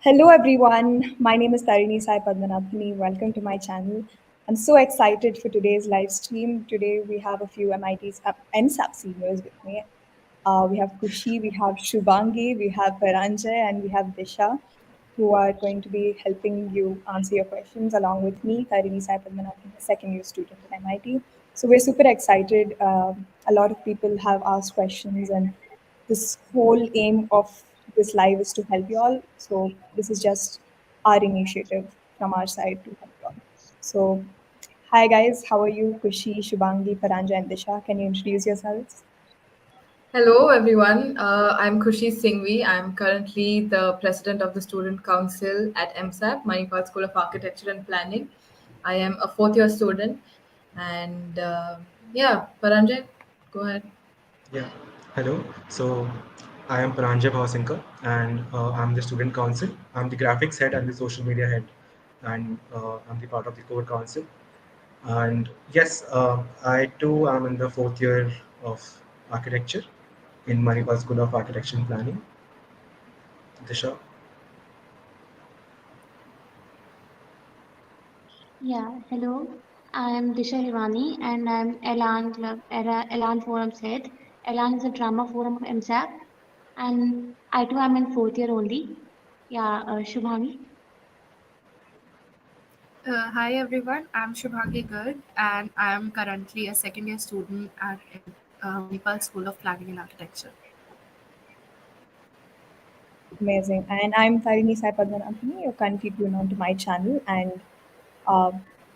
Hello everyone, my name is Tarini Sai Padmanabhini. Welcome to my channel. I'm so excited for today's live stream. Today we have a few MIT's MSAP seniors with me. We have Kushi, we have Shubhangi, we have Paranjay, and we have Disha, who are going to be helping you answer your questions along with me, Tarini Sai Padmanabhini, a second year student at MIT. So we're super excited. A lot of people have asked questions, and this whole aim of this live is to help you all. So this is just our initiative from our side to help you all. So hi guys, how are you? Kushi, Shubhangi, Paranjay, and Disha. Can you introduce yourselves? Hello, everyone. I'm Kushi Singhvi. I'm currently the president of the Student Council at MSAP, Manipal School of Architecture and Planning. I am a fourth year student. And yeah, Paranjay, go ahead. Yeah, hello. So I am Paranjay and I'm the student council. I'm the graphics head and the social media head, and I'm the part of the core council. And yes, I too am in the fourth year of architecture in Manipal School of Architecture and Planning. Disha. Yeah, hello. I'm Disha Hivani and I'm Elan Forum's head. Elan is a drama forum of MSAP and I too am in fourth year only. Yeah, Shubhangi. Hi everyone, I'm Shubhangi Garg and I'm currently a second year student at Manipal School of Planning and Architecture. Amazing. And I'm Tarini Sai Padmanabhini. You're currently tuned on to my channel, and uh,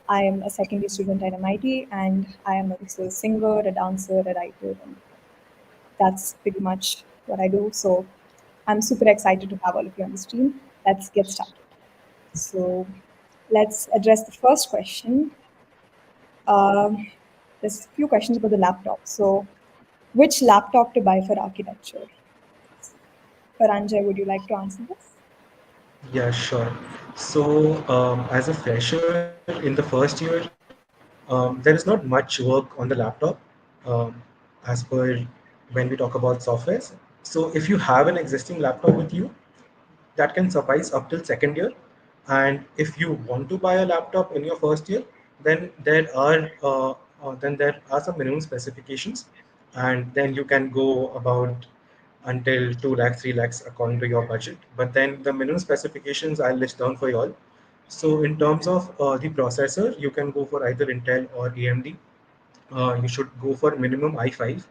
I am a second year student at MIT, and I am also a singer, a dancer, a writer, and that's pretty much what I do. So I'm super excited to have all of you on the stream. Let's get started. So let's address the first question. There's a few questions about the laptop. So, which laptop to buy for architecture? Paranjay, would you like to answer this? Yeah, sure. So as a fresher in the first year, there is not much work on the laptop um, as per when we talk about softwares. So if you have an existing laptop with you, that can suffice up till second year. And if you want to buy a laptop in your first year, then there are some minimum specifications, and then you can go about until 2 lakhs 3 lakhs according to your budget. But then the minimum specifications I'll list down for you all. So in terms of the processor, you can go for either Intel or AMD. You should go for minimum i5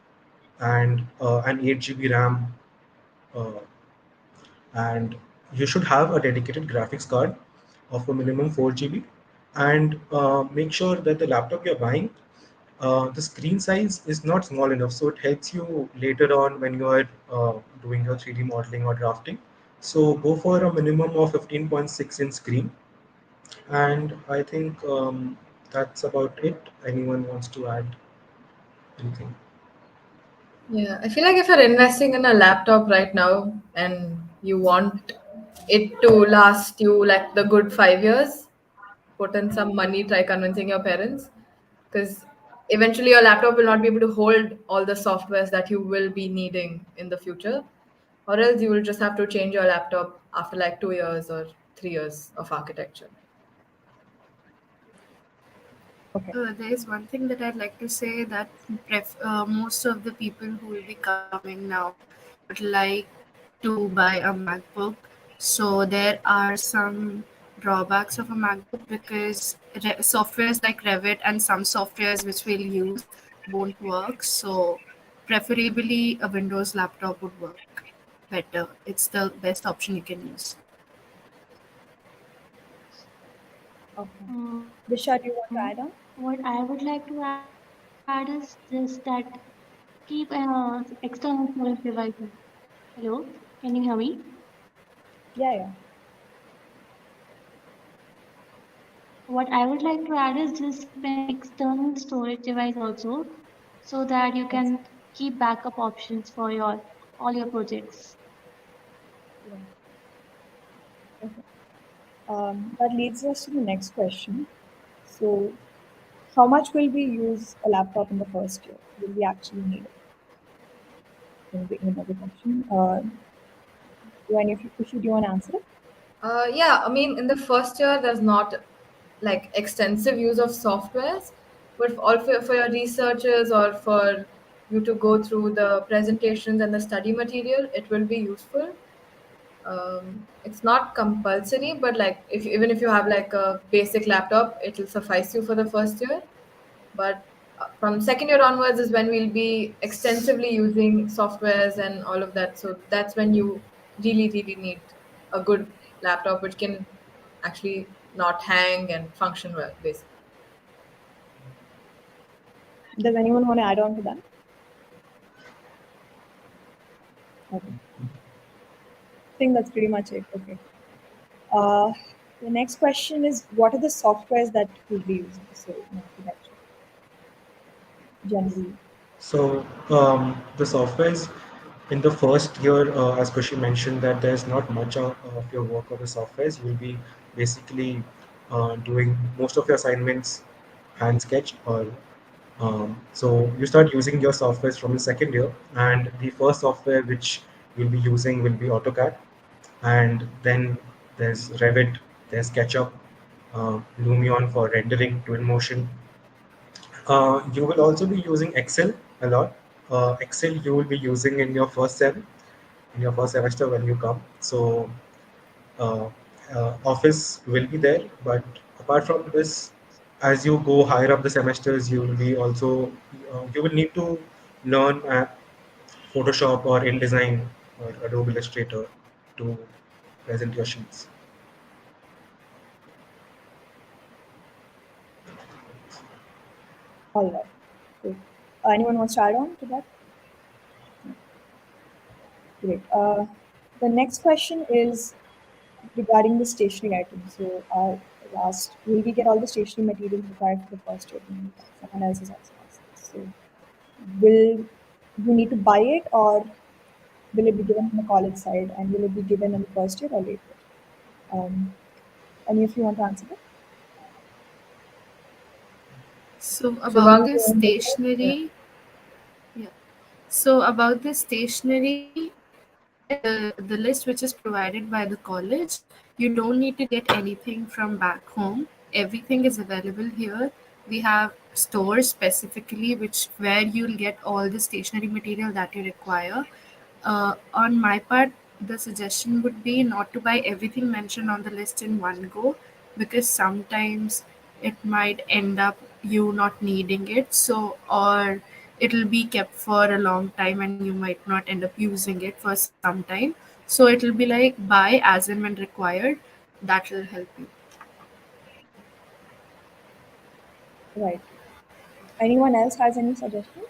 and an 8 GB RAM, uh, and you should have a dedicated graphics card of a minimum 4 GB. And make sure that the laptop you're buying, the screen size is not small enough, so it helps you later on when you are doing your 3D modeling or drafting. So go for a minimum of 15.6-inch screen. And I think that's about it. Anyone wants to add anything? Yeah, I feel like if you're investing in a laptop right now and you want it to last you like the good 5 years, put in some money, try convincing your parents, because eventually your laptop will not be able to hold all the softwares that you will be needing in the future, or else you will just have to change your laptop after like 2 years or 3 years of architecture. Okay. There is one thing that I'd like to say that most of the people who will be coming now would like to buy a MacBook. So there are some drawbacks of a MacBook because softwares like Revit and some softwares which we'll use won't work. So preferably a Windows laptop would work better. It's the best option you can use. Okay. Um, Disha, do you want to add on? what I would like to add is just that keep external storage devices. Hello, can you hear me? Yeah, yeah. What I would like to add is just keep an external storage device also so that you Yes. can keep backup options for your all your projects. Yeah. Okay. That leads us to the next question. So, how much will we use a laptop in the first year? Will we actually need it? In the question. Do any of you, Kushi, do you want to answer it? Yeah, I mean, in the first year, there's not like extensive use of softwares, but all for your researchers or for you to go through the presentations and the study material, it will be useful. It's not compulsory, but like if even if you have like a basic laptop, it will suffice you for the first year. But from second year onwards is when we'll be extensively using softwares and all of that. So that's when you really need a good laptop which can actually not hang and function well, basically. Does anyone want to add on to that? Okay. I think that's pretty much it. Okay. Uh, the next question is, what are the softwares that we'll be using? So, in architecture, generally. So the softwares in the first year, as Kushi mentioned, that there's not much of your work on the softwares. You'll be basically doing most of your assignments hand sketch or so you start using your softwares from the second year, and the first software which you'll be using will be AutoCAD, and then there's Revit, there's SketchUp, Lumion for rendering, Twinmotion. You will also be using Excel a lot. Excel you will be using in your in your first semester when you come. So uh, Office will be there, but apart from this, as you go higher up the semesters, you will be also you will need to learn Photoshop or InDesign or Adobe Illustrator to present your sheets. All right. Cool. Anyone wants to add on to that? Great. The next question is regarding the stationery items. So I asked, will we get all the stationery materials required for the first year? And someone else has also asked this. So will you need to buy it, or will it be given on the college side, and will it be given in the first year or later? Um, any of you want to answer that? So about Shubhangi? this Yeah. stationery, yeah. So about this stationery, the list which is provided by the college, you don't need to get anything from back home. Everything is available here. We have stores specifically which where you'll get all the stationery material that you require. On my part, the suggestion would be not to buy everything mentioned on the list in one go, because sometimes it might end up you not needing it. So, or it'll be kept for a long time and you might not end up using it for some time. So, it'll be like buy as and when required. That will help you. Right. Anyone else has any suggestions?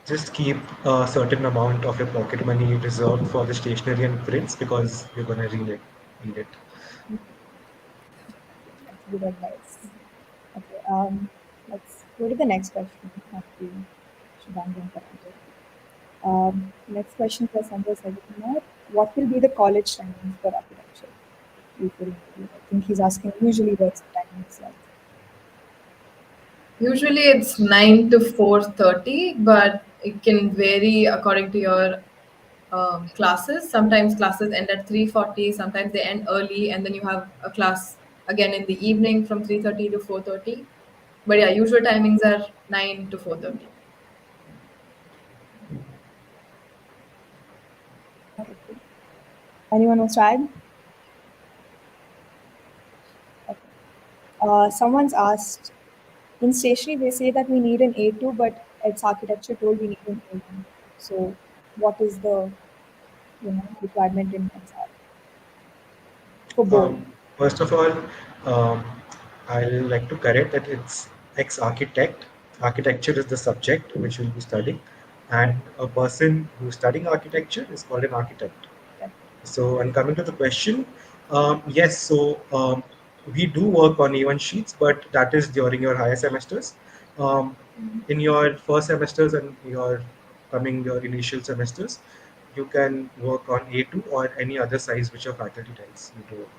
Just keep a certain amount of your pocket money reserved for the stationery and prints because you're gonna need it. That's good advice. Okay. Let's go to the next question. Thank you, Shubhangi and Paranjay. Next question for Sanjay Sajikumar. What will be the college timings for architecture? Usually, I think he's asking usually what's the timings like. Usually it's 9 to 4:30, but it can vary according to your classes. Sometimes classes end at 3:40, sometimes they end early, and then you have a class again in the evening from 3:30 to 4:30. But yeah, usual timings are 9 to 4:30. Okay, cool. Anyone wants to add? Okay. Someone's asked, in stationery they say that we need an A2, but it's architecture told we need an A1. So what is the requirement in MSAP for both? First of all, um, I'll like to correct that it's ex-architect. Architecture is the subject which we'll be studying, and a person who's studying architecture is called an architect. Okay. So, and coming to the question, yes, so we do work on A1 sheets, but that is during your higher semesters. Um, in your first semesters and your initial semesters, you can work on A2 or any other size which your faculty tells you to work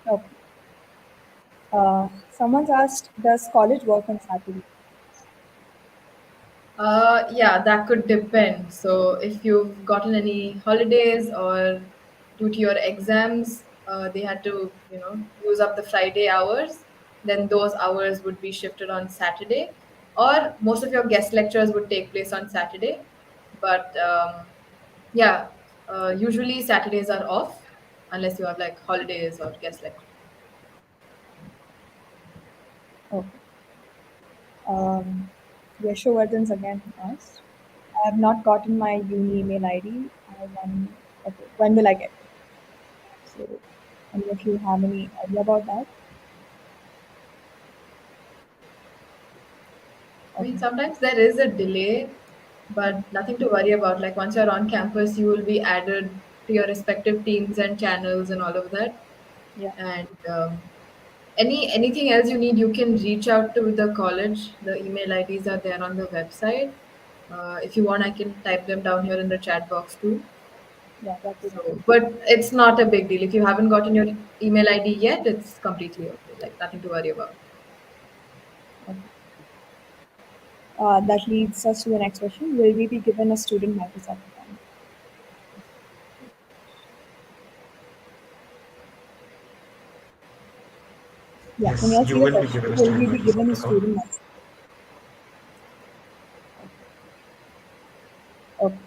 on. Okay. Someone's asked, does college work on Saturday? Yeah, that could depend. So, if you've gotten any holidays or due to your exams, they had to, use up the Friday hours, then those hours would be shifted on Saturday, or most of your guest lectures would take place on Saturday. But yeah, usually Saturdays are off unless you have like holidays or guest lectures. Okay. Um, Yashovardhan's again asked. I have not gotten my uni email ID. Okay, when will I get it? So, any of you have any idea about that? I mean, Okay, sometimes there is a delay, but nothing to worry about. Like once you're on campus, you will be added to your respective teams and channels and all of that. yeah, And anything else you need, you can reach out to the college. The email IDs are there on the website. If you want, I can type them down here in the chat box too. yeah, that would be So, but it's not a big deal. If you haven't gotten your email ID yet, it's completely okay. Like nothing to worry about. okay. That leads us to the next question. Will we be given a student Microsoft account? Yeah, can you Yes, all you see the will be question? given a Will student we be given Microsoft a account. student Microsoft? Okay,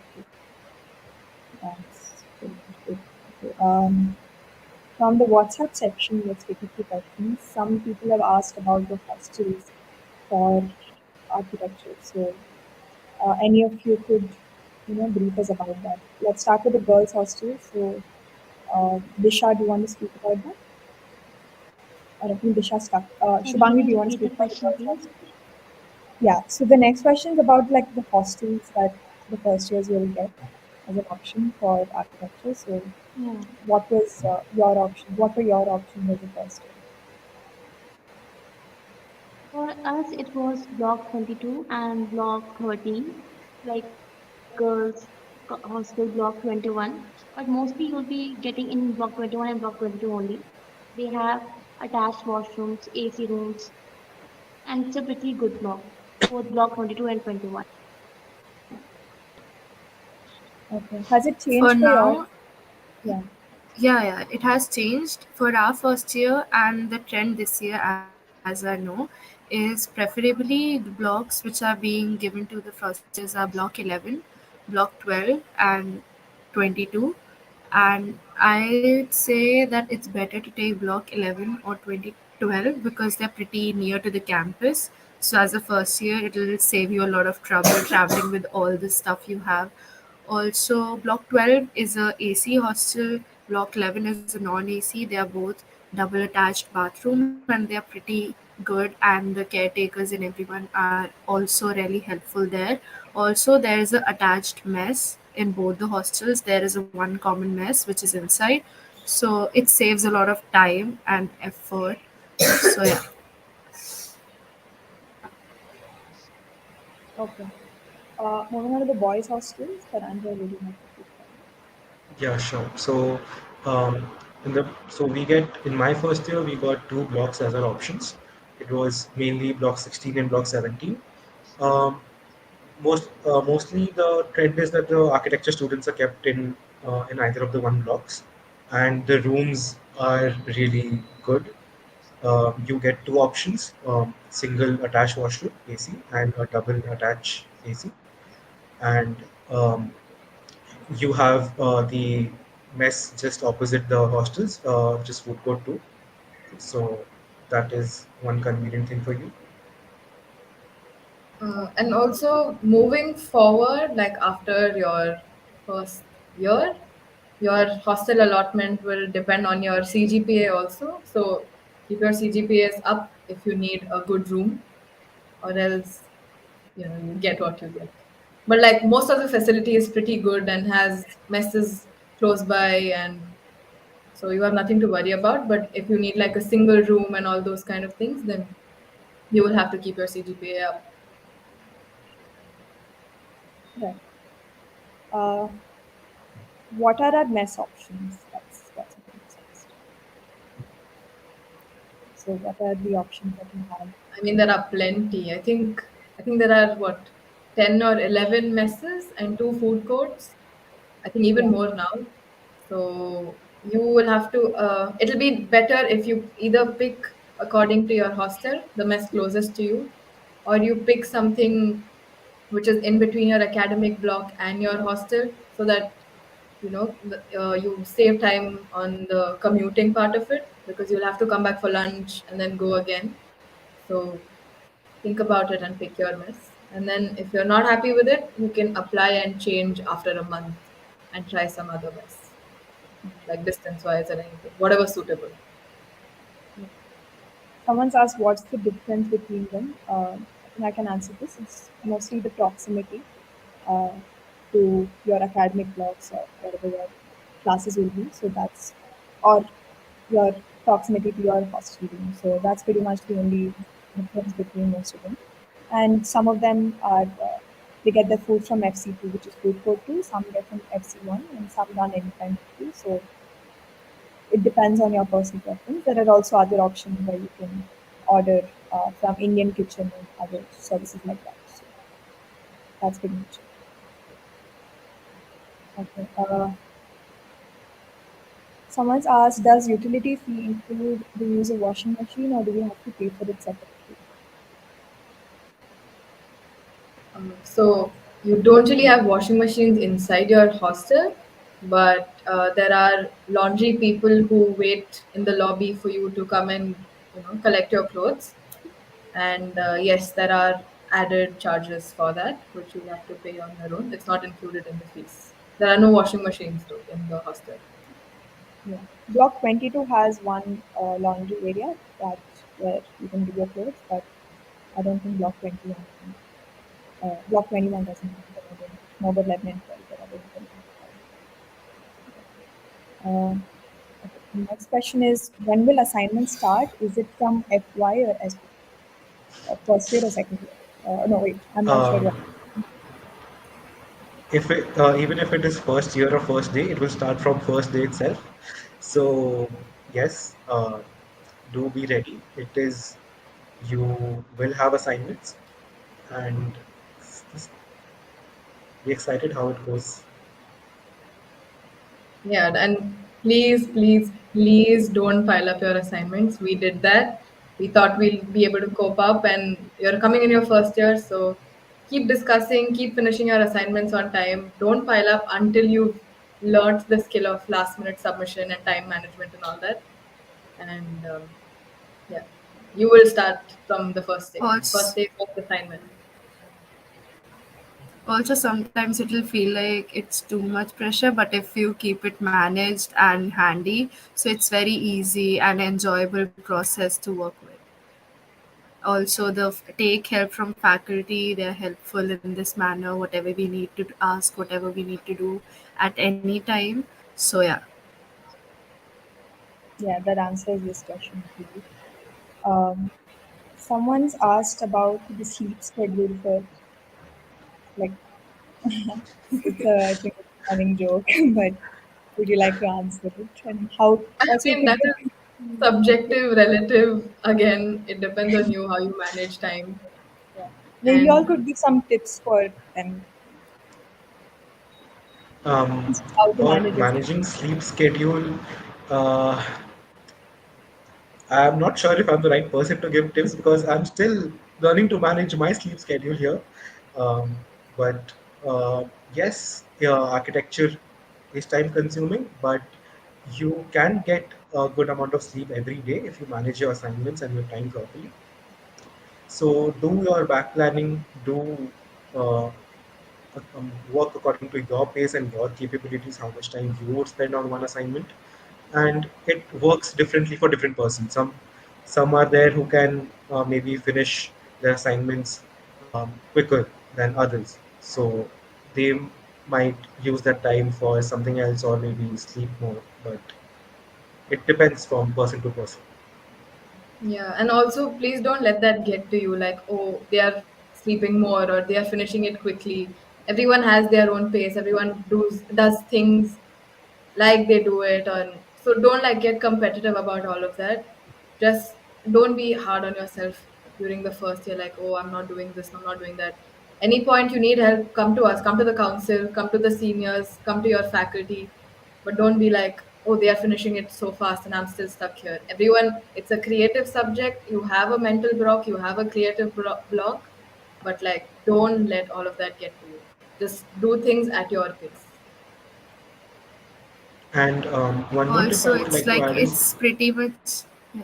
that's good. Good. Okay. From the WhatsApp section, let's take a few questions. Some people have asked about the hostels for architecture. So, any of you could, brief us about that. Let's start with the girls' hostel. So, Disha, do you want to speak about that? Or I think Disha stuck. Sorry, can Shubhangi, do you you want to repeat the speak about the question, girls' please? hostel? Yeah. So the next question is about like the hostels that the first years will get as an option for architecture. So, Yeah. what was your option? What were your options as a first year? For us, it was block 22 and block 13, like girls hostel block 21. But mostly you'll be getting in block 21 and block 22 only. They have attached washrooms, AC rooms, and it's a pretty good block, both block 22 and 21. Okay. Has it For changed for your? now, Yeah. yeah, it has changed for our first year, and the trend this year, as I know, is preferably the blocks which are being given to the first years are block 11, block 12, and 22. And I'd say that it's better to take block 11 or 2012 because they're pretty near to the campus. So, as a first year, it'll save you a lot of trouble traveling with all the stuff you have. Also, Block 12 is a AC hostel, Block 11 is a non AC. They are both double attached bathroom and they are pretty good, and the caretakers and everyone are also really helpful there. Also, there is a attached mess in both the hostels. There is a one common mess which is inside, so it saves a lot of time and effort. So yeah. Okay. Moving on to the boys' hostels, Paranjay, would you like to speak about Yeah, sure. So we get in my first year we got two blocks as our options. It was mainly block 16 and block 17. Um, mostly the trend is that the architecture students are kept in either of the one blocks, and the rooms are really good. You get two options: single attached washroom AC and a double attached AC, and you have the mess just opposite the hostels, just food court too. So that is one convenient thing for you. And also moving forward, like after your first year, your hostel allotment will depend on your CGPA also. So keep your CGPAs up if you need a good room, or else you get what you get. But like most of the facility is pretty good and has messes close by, and so you have nothing to worry about. But if you need like a single room and all those kind of things, then you will have to keep your CGPA up. that? Right. Uh, what are our mess options? That's a good next. So, what are the options that you have? I mean, there are plenty. I think there are what? 10 or 11 messes and two food courts. I think even Yeah. more now. So you will have to, it'll be better if you either pick according to your hostel, the mess closest to you, or you pick something which is in between your academic block and your hostel, so that you save time on the commuting part of it, because you'll have to come back for lunch and then go again. So think about it and pick your mess. And then if you're not happy with it, you can apply and change after a month and try some other mess, like distance wise or anything, whatever suitable. Yeah. Someone's asked what's the difference between them. I think I can answer this. It's mostly the proximity uh, to your academic blocks or wherever your classes will be. So that's, or your proximity to your hostel room. So that's pretty much the only difference between most of them. And some of them are, they get their food from FC2, which is food court 2, some get from FC1, and some run anytime 2. So it depends on your personal preference. There are also other options where you can order from Indian Kitchen and other services like that. So that's pretty much it. Okay. Someone's asked, does utility fee include the use of washing machine or do we have to pay for it separately? So you don't really have washing machines inside your hostel, but there are laundry people who wait in the lobby for you to come and collect your clothes. And yes, there are added charges for that, which you'll have to pay on your own. It's not included in the fees. There are no washing machines though in the hostel. Yeah. Block 22 has one laundry area that's where you can do your clothes, but I don't think Block 20 has one. Block 21 doesn't have, but I don't know about 11 and 12, but I don't think. Okay. The next question is, when will assignments start? Is it from FY or first year or second year? No, wait, I'm not sure what. Um, if it, even if it is first year or first day, it will start from first day itself. So yes, do be ready. It is, you will have assignments, and just be excited how it goes. Yeah, and please, please, please don't pile up your assignments. We did that. We thought we'll be able to cope up, and you're coming in your first year, so keep discussing, keep finishing your assignments on time. Don't pile up until you've learnt the skill of last minute submission and time management and all that. And yeah, you will start from the first day. First Also, day, first assignment. also sometimes it will feel like it's too much pressure, but if you keep it managed and handy, so it's very easy and enjoyable process to work with. Also, take help from faculty. They're helpful in this manner, whatever we need to ask, whatever we need to do at any time. So yeah. Yeah, that answers this question for you. Um, Someone's asked about the sleep schedule for, like, it's a, I think, it's a running joke, but would you like to answer it? And how, I what's your mean, that is typical? subjective, relative. Again, it depends on you how you manage time. Yeah. Maybe y'all And could give some tips for them, Um, how to for manage your sleep. managing sleep schedule, uh, I'm not sure if I'm the right person to give tips because I'm still learning to manage my sleep schedule here. But yes, architecture is time consuming, but you can get a good amount of sleep every day if you manage your assignments and your time properly. So do your back planning, do work according to your pace and your capabilities, how much time you would spend on one assignment, and it works differently for different persons. Some are there who can maybe finish their assignments quicker than others, so they might use that time for something else or maybe sleep more, but it depends from person to person. yeah, and also please don't let that get to you like, oh, they are sleeping more or they are finishing it quickly. Everyone has their own pace. Everyone does things like they do it, and so don't like get competitive about all of that. Just don't be hard on yourself during the first year, like, oh, I'm not doing this, I'm not doing that. Any point you need help, come to us, come to the council, come to the seniors, come to your faculty. But don't be like, oh, they are finishing it so fast and I'm still stuck here. Everyone, it's a creative subject. You have a mental block, you have a creative block, but like, don't let all of that get to you. Just do things at your pace. And one more tip I Also, would it's like to like add is, it's pretty much. Yeah.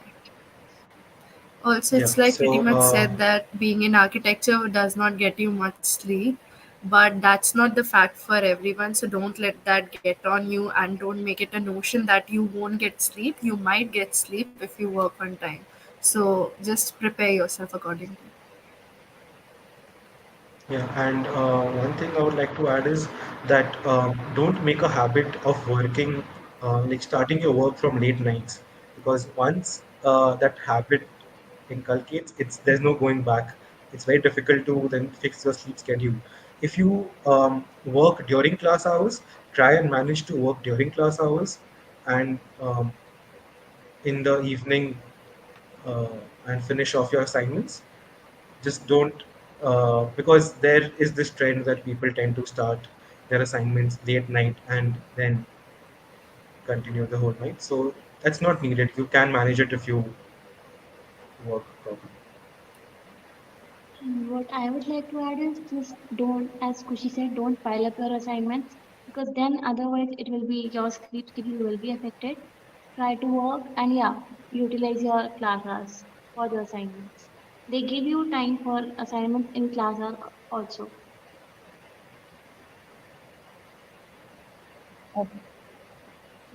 Also, yeah. it's like pretty So much said that being in architecture does not get you much sleep, but that's not the fact for everyone. So don't let that get on you, and don't make it a notion that you won't get sleep. You might get sleep if you work on time. So just prepare yourself accordingly. yeah, and one thing I would like to add is that don't make a habit of working, like starting your work from late nights, because once that habit inculcates, there's no going back. It's very difficult to then fix your sleep schedule. If you work during class hours, try and manage to work during class hours, and in the evening, and finish off your assignments. Just don't, because there is this trend that people tend to start their assignments late night and then continue the whole night. So that's not needed. You can manage it if you work properly. What I would like to add is just don't, as Kushi said, don't pile up your assignments because then otherwise it will be your sleep schedule will be affected. Try to work and yeah, utilize your class hours for the assignments. They give you time for assignments in class hour also. Okay.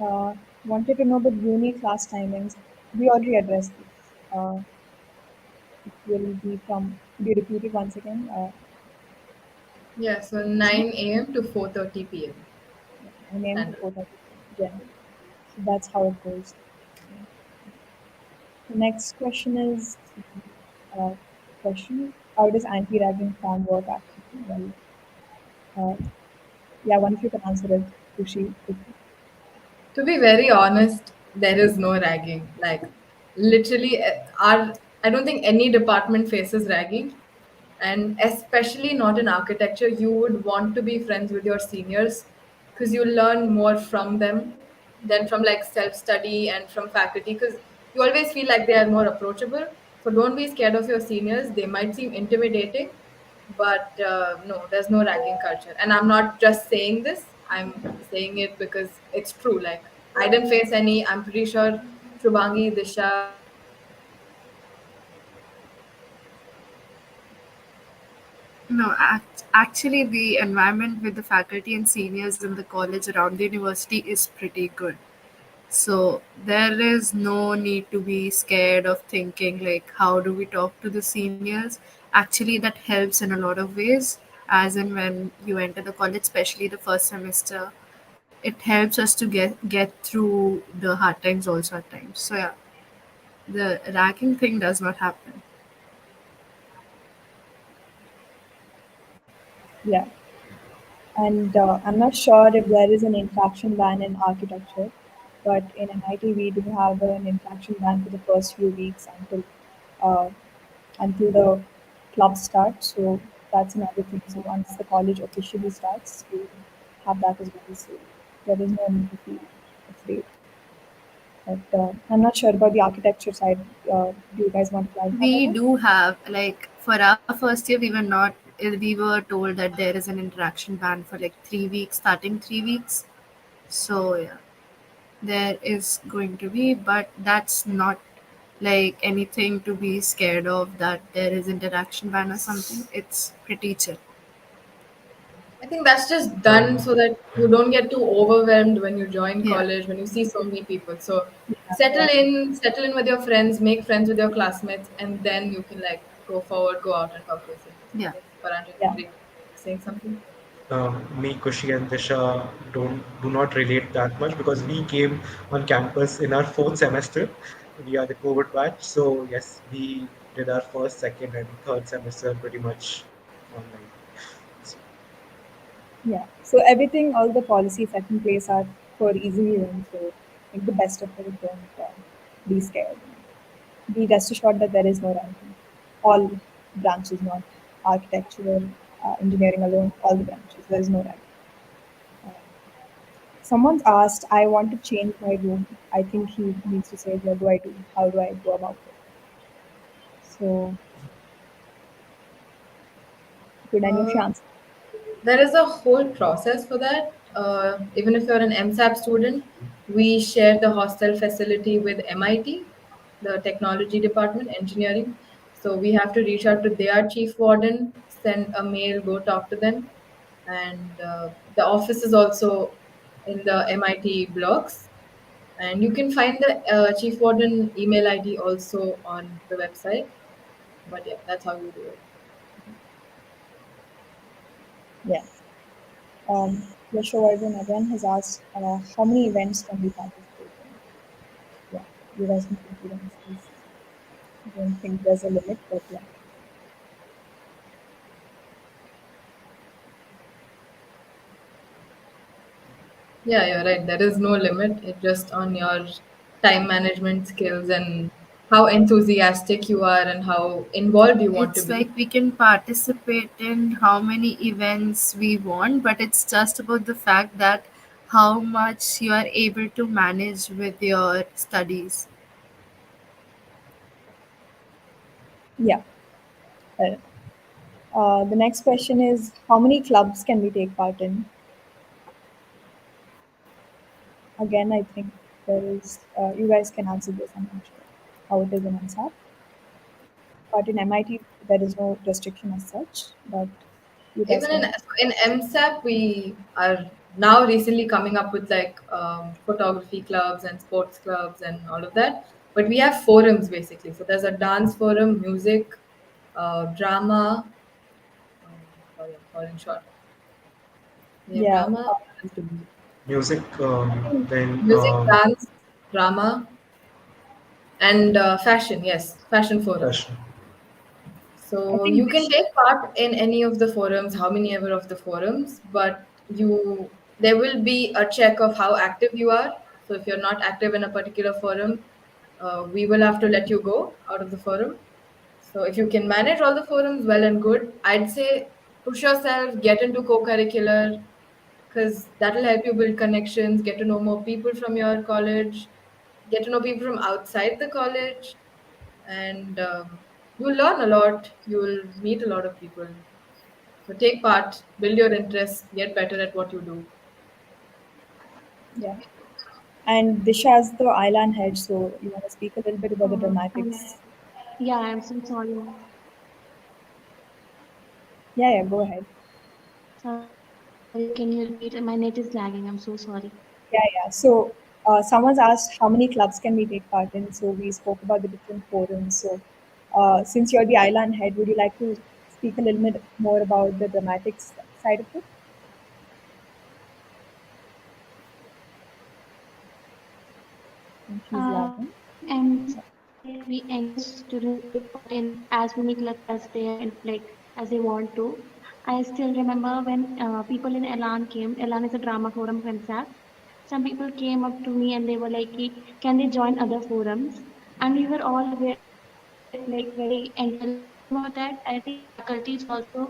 Uh, Wanted to know about uni class timings. We already addressed this. It will be from. Could you repeat it once again? Yeah, so Kushi? 9 a.m. to 4:30 p.m. Yeah, 9 a.m. to Standard. 4:30 generally. So that's how it goes. Okay. The next question is uh, question: how does anti-ragging form work actually? Well, uh, yeah, one of you can answer it, Kushi. To be very honest, there is no ragging. Like, literally, our I don't think any department faces ragging, and especially not in architecture. You would want to be friends with your seniors because you learn more from them than from like self study and from faculty. Because you always feel like they are more approachable. So don't be scared of your seniors. They might seem intimidating, but no, there's no ragging culture. And I'm not just saying this, I'm saying it because it's true. Like, I didn't face any. I'm pretty sure Shubhangi, Disha, No, actually, the environment with the faculty and seniors in the college around the university is pretty good. So there is no need to be scared of thinking like how do we talk to the seniors. Actually, that helps in a lot of ways. As in when you enter the college, especially the first semester, it helps us to get through the hard times also at times. So yeah, the ragging thing does not happen. Yeah, and I'm not sure if there is an interaction ban in architecture, but in MIT we do have an interaction ban for the first few weeks uh, until the club starts. So that's another thing. So once the college officially starts, we have that as well. So there is no need to feel afraid. But I'm not sure about the architecture side. Do you guys want to clarify We that? do have like for our first year, we were told that there is an interaction ban for like 3 weeks, starting 3 weeks. So yeah, there is going to be, but that's not like anything to be scared of that there is interaction ban or something. It's pretty chill. I think that's just done Um, so that you don't get too overwhelmed when you join Yeah. college, when you see so many people. So Yeah, yeah, settle in with your friends, make friends with your classmates, and then you can like go forward, go out and talk to your seniors. Yeah. Yes, Paranjay, yeah. were you saying something? Me, Kushi, and Disha do not relate that much because we came on campus in our fourth semester. We are the COVID batch, so yes, we did our first, second, and third semester pretty much online. So, Yeah. So everything, all the policies set in place are for easy use. So make the best of it. Don't be scared. Be rest assured that there is no ranking. All branches, not architectural. engineering alone, all the branches. There is no right. Uh, Someone's asked, I want to change my room. I think he needs to say, what do I do? How do I go about it? So, could any of Uh, you answer? There is a whole process for that. Even if you're an MSAP student, we share the hostel facility with MIT, the technology department, engineering. So we have to reach out to their chief warden, send a mail, go talk to them. And the office is also in the MIT blocks. And you can find the chief warden email ID also on the website. But yeah, that's how you do it. Yeah. Yashovardhan again has asked, how many events can we participate in? Yeah, you guys can feel free to answer this. I don't think there's a limit, but yeah. Yeah, you're right. There is no limit. It's just on your time management skills and how enthusiastic you are and how involved you want to It's be. like we can participate in how many events we want, but it's just about the fact that how much you are able to manage with your studies. Yeah. uh, the next question is, how many clubs can we take part in? Again, I think there is, you guys can answer this, I'm not sure how it is in MSAP. But in MIT, there is no restriction as such, but you guys Even in can. MSAP, we are now recently coming up with like photography clubs and sports clubs and all of that. But we have forums basically. So there's a dance forum, music, drama. Sorry, I'm falling short. We have Yeah, drama. What else do we do? Music, I think, then Music, dance, drama, and fashion. Yes, fashion forum. fashion. I So think you this can take part in any of the forums, how many ever of the forums, but you there will be a check of how active you are. So if you're not active in a particular forum, we will have to let you go out of the forum. So if you can manage all the forums, well and good. I'd say push yourself, get into co-curricular, because that will help you build connections, get to know more people from your college, get to know people from outside the college, and you'll learn a lot. You'll meet a lot of people. So take part, build your interest, get better at what you do. yeah. And Disha is the Island head, so you want to speak a little bit about the And dramatics? yeah, I'm so sorry. Yeah, yeah, go ahead. Sorry, can you repeat? My net is lagging. I'm so sorry. Yeah, yeah. So someone's asked how many clubs can we take part in. So we spoke about the different forums. So since you're the island head, would you like to speak a little bit more about the dramatics side of it? I think he's lagging. In MSAP, like we encourage students to take part in as many clubs as they are in, like as they want to. I still remember when people in Elan came. Elan is a drama forum of MSAP. Some people came up to me and they were like, "Can they join other forums?" And we were all very enthusiastic about that. I think faculties also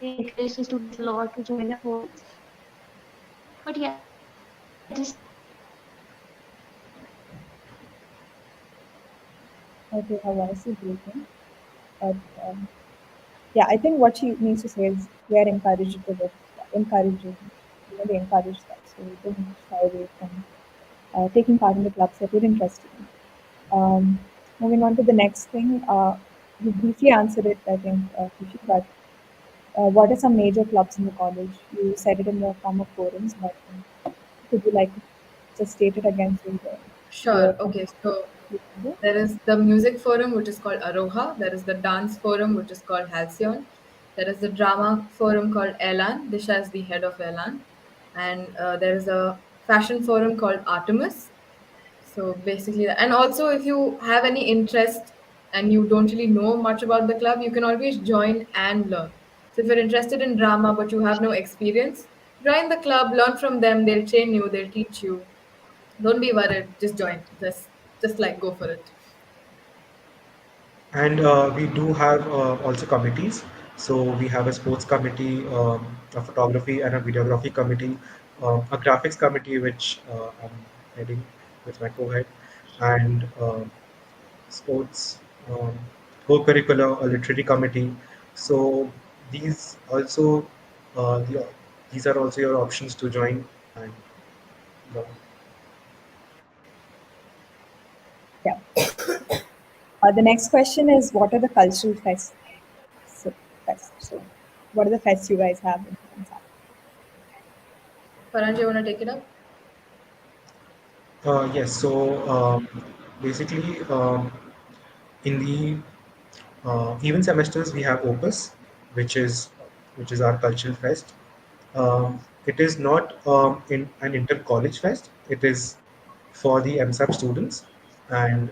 they encourage the students a lot to join the forums. But yeah, just to add on to that, Okay, her voice is breaking. But yeah, I think what she means to say is we are encouraged to it, encouraging, they encourage that. So don't shy away from taking part in the clubs that you're interested in. Moving on to the next thing, you briefly answered it, I think, Kushi, but what are some major clubs in the college? You said it in the form of forums, but could you like to just state it again so the Sure. viewer can Okay. So remember? there is the music forum, which is called Aroha. There is the dance forum, which is called Halcyon. There is the drama forum called Elan. Disha is the head of Elan. And there is a fashion forum called Artemis. So basically, and also if you have any interest and you don't really know much about the club, you can always join and learn. So if you're interested in drama but you have no experience, join the club, learn from them. They'll train you, they'll teach you. Don't be worried. Just join. Just like go for it. And we do have also committees. So we have a sports committee, a photography and a videography committee, a graphics committee which I'm heading with my co-head, and sports, um, co-curricular, a literary committee. So these also, these are also your options to join. And uh, Yeah. The next question is, what are the cultural fests? So, what are the fests you guys have in Punjab? Paranjay, want to take it up? yes, so basically, in the even semesters we have Opus, which is which is our cultural fest. It is not in an inter-college fest. It is for the MSAP students, and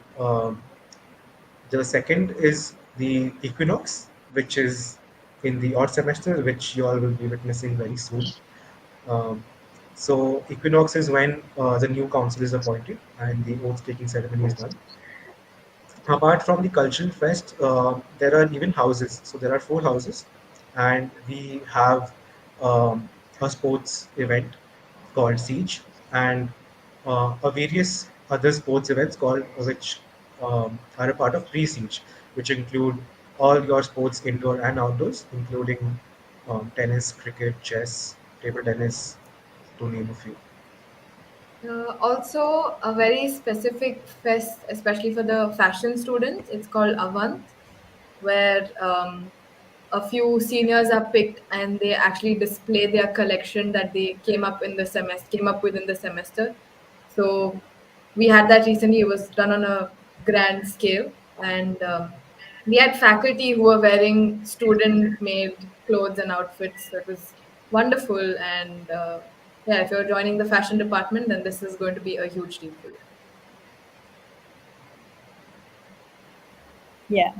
the second is the Equinox, which is in the odd semester, which you all will be witnessing very soon. Um, so Equinox is when the new council is appointed and the oath taking ceremony is done. Apart from the cultural fest, there are even houses. So there are four houses, and we have a sports event called Siege, and a various other sports events called which are a part of pre-Siege, which include all your sports indoor and outdoors, including tennis, cricket, chess, table tennis, to name a few. Also, a very specific fest, especially for the fashion students, it's called Avant, where a few seniors are picked and they actually display their collection that they came up with in the semester. So we had that recently. It was done on a grand scale, and we had faculty who were wearing student-made clothes and outfits. So it was wonderful, and yeah, if you're joining the fashion department, then this is going to be a huge deal for you. Yeah,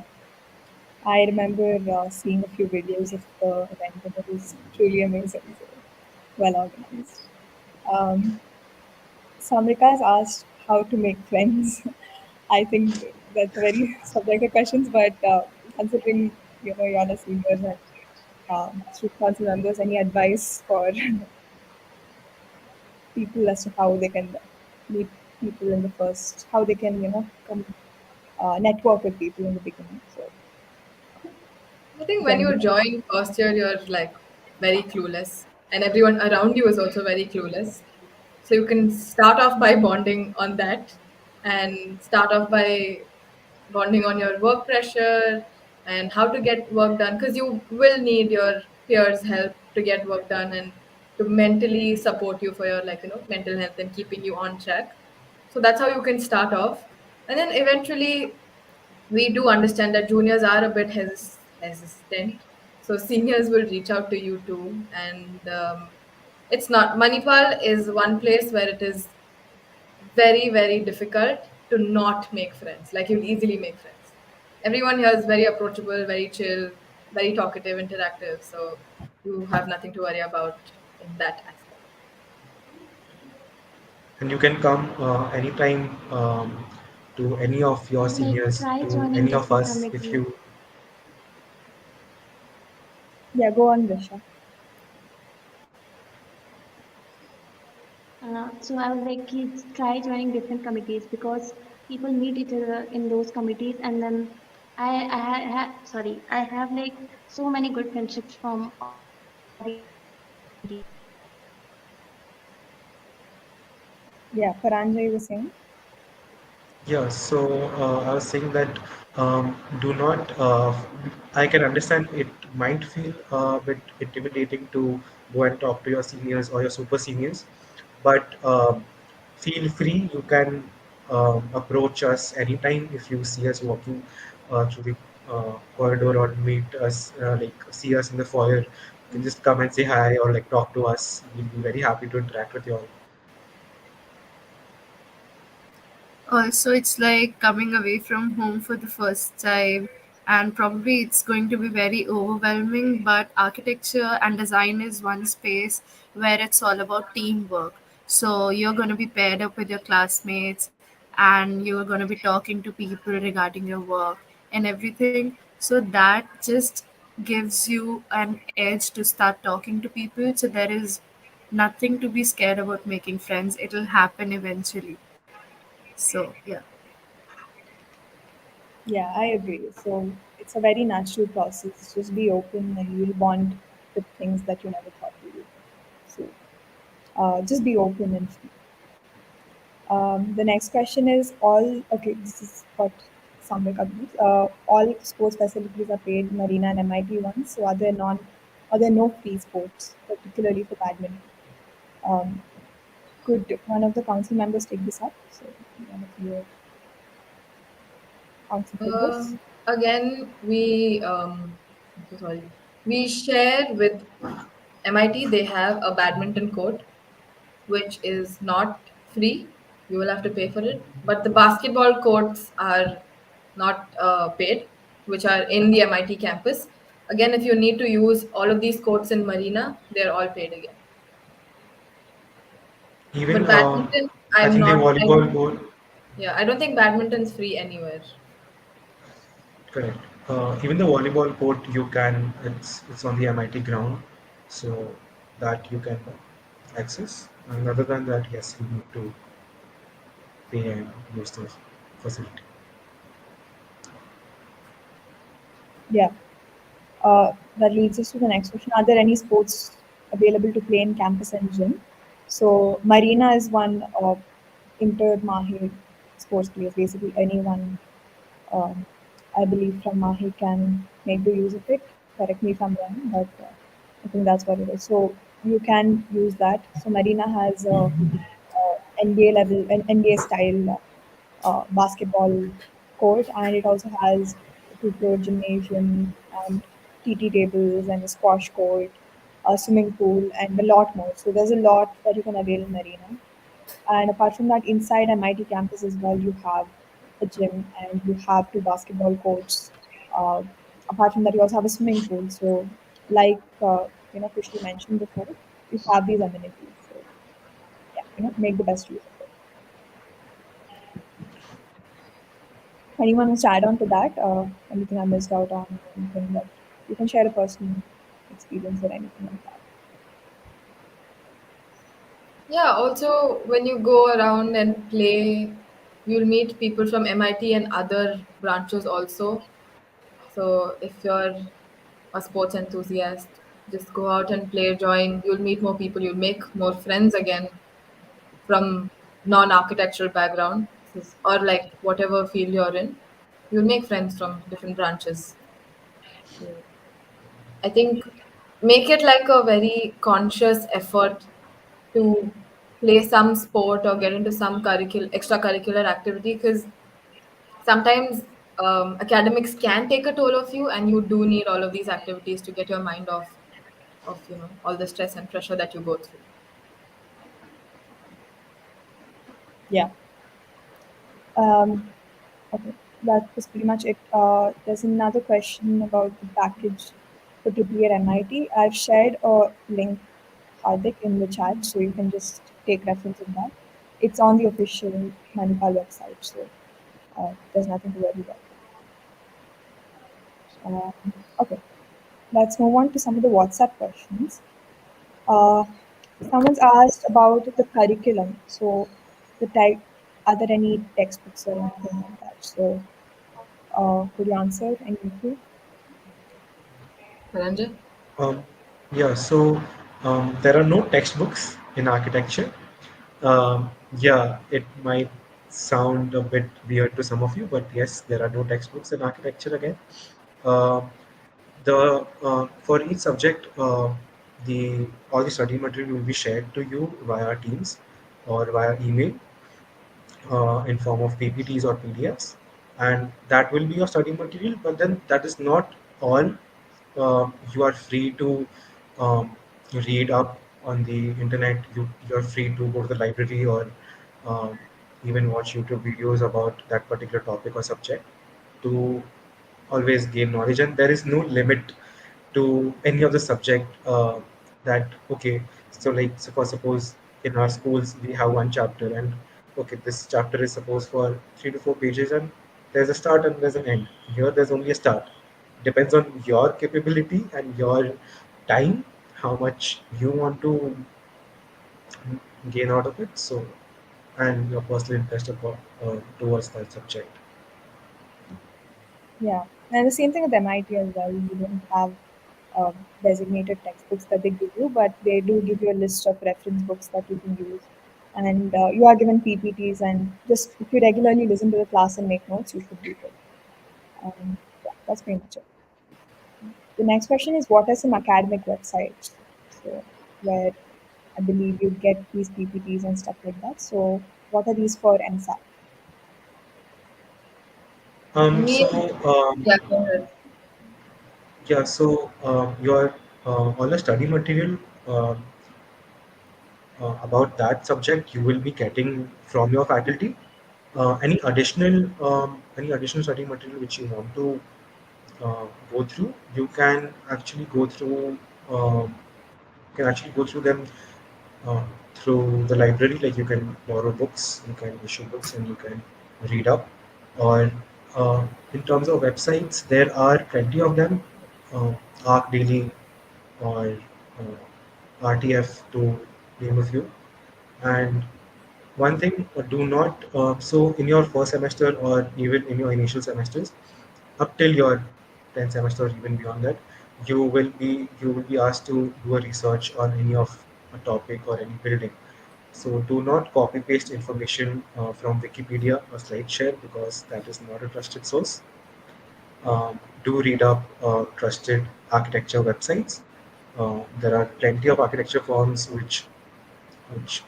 I remember seeing a few videos of the event, and it was truly amazing. So well organized. Um, Samrika has asked how to make friends. I think that's a very subjective questions, but considering you're the seniors and student council members, any advice for people as to how they can meet people in the first, how they can come network with people in the beginning. So, I think if when you anybody, join first year, you're like very clueless, and everyone around you is also very clueless. So you can start off by bonding on that, and start off by bonding on your work pressure and how to get work done, because you will need your peers' help to get work done and to mentally support you for your mental health and keeping you on track. So that's how you can start off, and then eventually we do understand that juniors are a bit hesitant, so seniors will reach out to you too. And it's not Manipal is one place where it is very very difficult to not make friends. Like, you'll easily make friends. Everyone here is very approachable, very chill, very talkative, interactive, so you have nothing to worry about in that aspect. And you can come anytime to any of your And like seniors, try to joining any of different us, if committees. you. yeah, go on, Disha. So I was like, kids try joining different committees because people meet each other in those committees, and then sorry, I have like so many good friendships from all these committees. Yeah, Paranjay was saying. Yeah, so I was saying that do not. I can understand it might feel a bit intimidating to go and talk to your seniors or your super seniors, but feel free. You can approach us anytime if you see us walking through the corridor or meet us, like see us in the foyer. You can just come and say hi or like talk to us. We'll be very happy to interact with you all. Also, it's like coming away from home for the first time, and probably it's going to be very overwhelming. But architecture and design is one space where it's all about teamwork. So, you're going to be paired up with your classmates, and you're going to be talking to people regarding your work and everything. So, that just gives you an edge to start talking to people. So there is nothing to be scared about making friends. It'll happen eventually. So yeah. Yeah, I agree. So it's a very natural process. Just be open and you'll bond with things that you never thought you would. So just be open and free. The next question is all, okay, this is what somewhere confused. All sports facilities are paid, Marina and MIT ones. So are there no free sports, particularly for badminton? Um, could one of the council members take this up? So one of your council Uh, figures. Again, I'm so sorry. We share with MIT. They have a badminton court, which is not free. You will have to pay for it. But the basketball courts are not paid, which are in the MIT campus. Again, if you need to use all of these courts in Marina, they're all paid again. Even But badminton, I I'm think the not. volleyball board, Yeah, I don't think badminton's free anywhere. correct. Even the volleyball court, you can. It's on the MIT ground, so that you can access. And other than that, yes, you need to pay and use the facility. Yeah. That leads us to the next question. Are there any sports available to play in campus and gym? So Marina is one inter Mahi sports place. Basically, anyone um, I believe from Mahi can make the use of it. Correct me if I'm wrong, but I think that's what it is. So you can use that. So Marina has a, NBA level, an NBA style basketball court, and it also has a two-floor gymnasium and TT tables and a squash court, a swimming pool, and a lot more. So there's a lot that you can avail in Marina. And apart from that, inside MIT campus as well, you have a gym and you have two basketball courts. Uh, Apart from that, you also have a swimming pool. So, like Kushi mentioned before, you have these amenities. So, yeah, make the best use of it. Anyone wants to add on to that? Anything I missed out on? Anything that you can share a personal experience or anything like that? Yeah, also when you go around and play, you'll meet people from MIT and other branches also. So if you're a sports enthusiast, just go out and play, join. You'll meet more people, you'll make more friends again from non-architectural background or like whatever field you're in. You'll make friends from different branches. So I think make it like a very conscious effort to play some sport or get into some extracurricular activity because sometimes academics can take a toll of you and you do need all of these activities to get your mind off of all the stress and pressure that you go through. Yeah. Um, Okay, that was pretty much it. There's another question about the package for Triple at MIT. I've shared a link, Hardik, in the chat, so you can just take reference of that. It's on the official Manipal website, so there's nothing to worry about. Okay, let's move on to some of the WhatsApp questions. Uh, Someone's asked about the curriculum. So, the type, are there any textbooks or anything like that? So, could you answer any of you? Paranjay? Um, yeah, so there are no textbooks in architecture. Yeah, it might sound a bit weird to some of you, but yes, there are no textbooks in architecture again. Um the For each subject, the all the study material will be shared to you via Teams or via email in form of PPTs or PDFs, and that will be your study material. But then that is not all. You are free to read up on the internet. You're free to go to the library or um, even watch YouTube videos about that particular topic or subject to always gain knowledge. And there is no limit to any of the subject that okay, so like so for suppose in our schools we have one chapter, and okay, this chapter is supposed for 3 to 4 pages, and there's a start and there's an end. Here there's only a start, depends on your capability and your time, how much you want to gain out of it. So, and your personal interest towards that subject. Yeah, and the same thing with MIT as well. You don't have designated textbooks that they give you, but they do give you a list of reference books that you can use. And you are given PPTs, and just if you regularly listen to the class and make notes, you should be good. Yeah, that's pretty much it. The next question is, what are some academic websites? So, where I believe you get these PPTs and stuff like that. So, what are these for MSAP? Um, Me, so yeah, go ahead. yeah, so your all the study material uh, about that subject you will be getting from your faculty. Any additional study material which you want to go through, you can actually go through. Can actually go through them uh, through the library. Like you can borrow books, you can issue books, and you can read up. Or in terms of websites, there are plenty of them. Arc Daily or RTF to name a few. And one thing, do not so in your first semester or even in your initial semesters, up till your 10th semester or even beyond that, you will be asked to do a research on any of a topic or any building. So do not copy paste information from Wikipedia or SlideShare because that is not a trusted source. Do read up trusted architecture websites. There are plenty of architecture forums which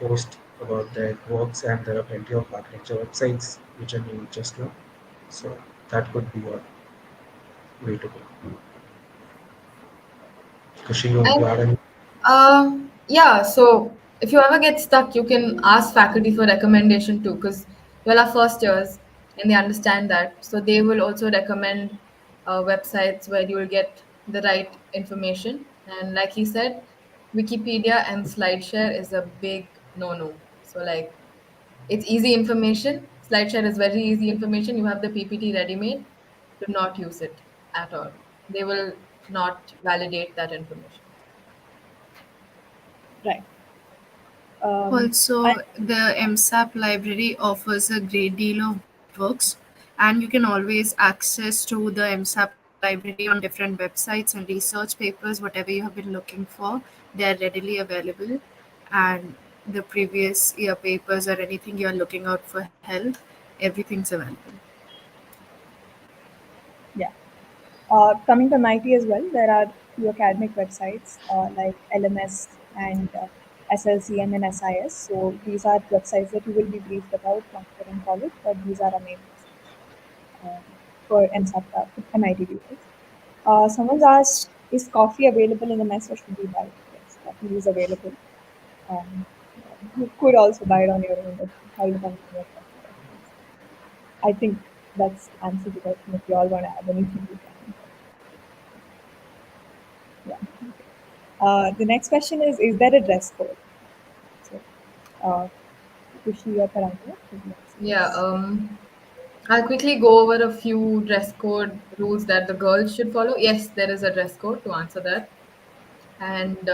post about their works, and there are plenty of architecture websites which are named just now. So that could be your way to go. Kushi, you want to And add any? yeah, so if you ever get stuck, you can ask faculty for recommendation too, because you're our first years and they understand that. So they will also recommend websites where you will get the right information. And like he said, Wikipedia and SlideShare is a big no-no. So like it's easy information. SlideShare is very easy information. You have the PPT ready-made. Do not use it at all. They will not validate that information. Right. And Also, the MSAP library offers a great deal of books, and you can always access to the MSAP library on different websites and research papers, whatever you have been looking for. They are readily available, and the previous year papers or anything you are looking out for help, everything's available. yeah. Coming to MIT as well, there are few academic websites like LMS and SLCM and SIS. So these are websites that you will be briefed about once you're in college, but these are our main websites for MSAT, MIT viewers. Someone's asked, is coffee available in the mess or should we buy it? Yes, coffee is available. Um, you could also buy it on your own, but it all depends on your preference. I think that's answered the question. If you all want to add anything, you can. Yeah. The next question is there a dress code? So, uh, Kushi or Paranjay, would you answer Yeah, this? I'll quickly go over a few dress code rules that the girls should follow. Yes, there is a dress code to answer that. And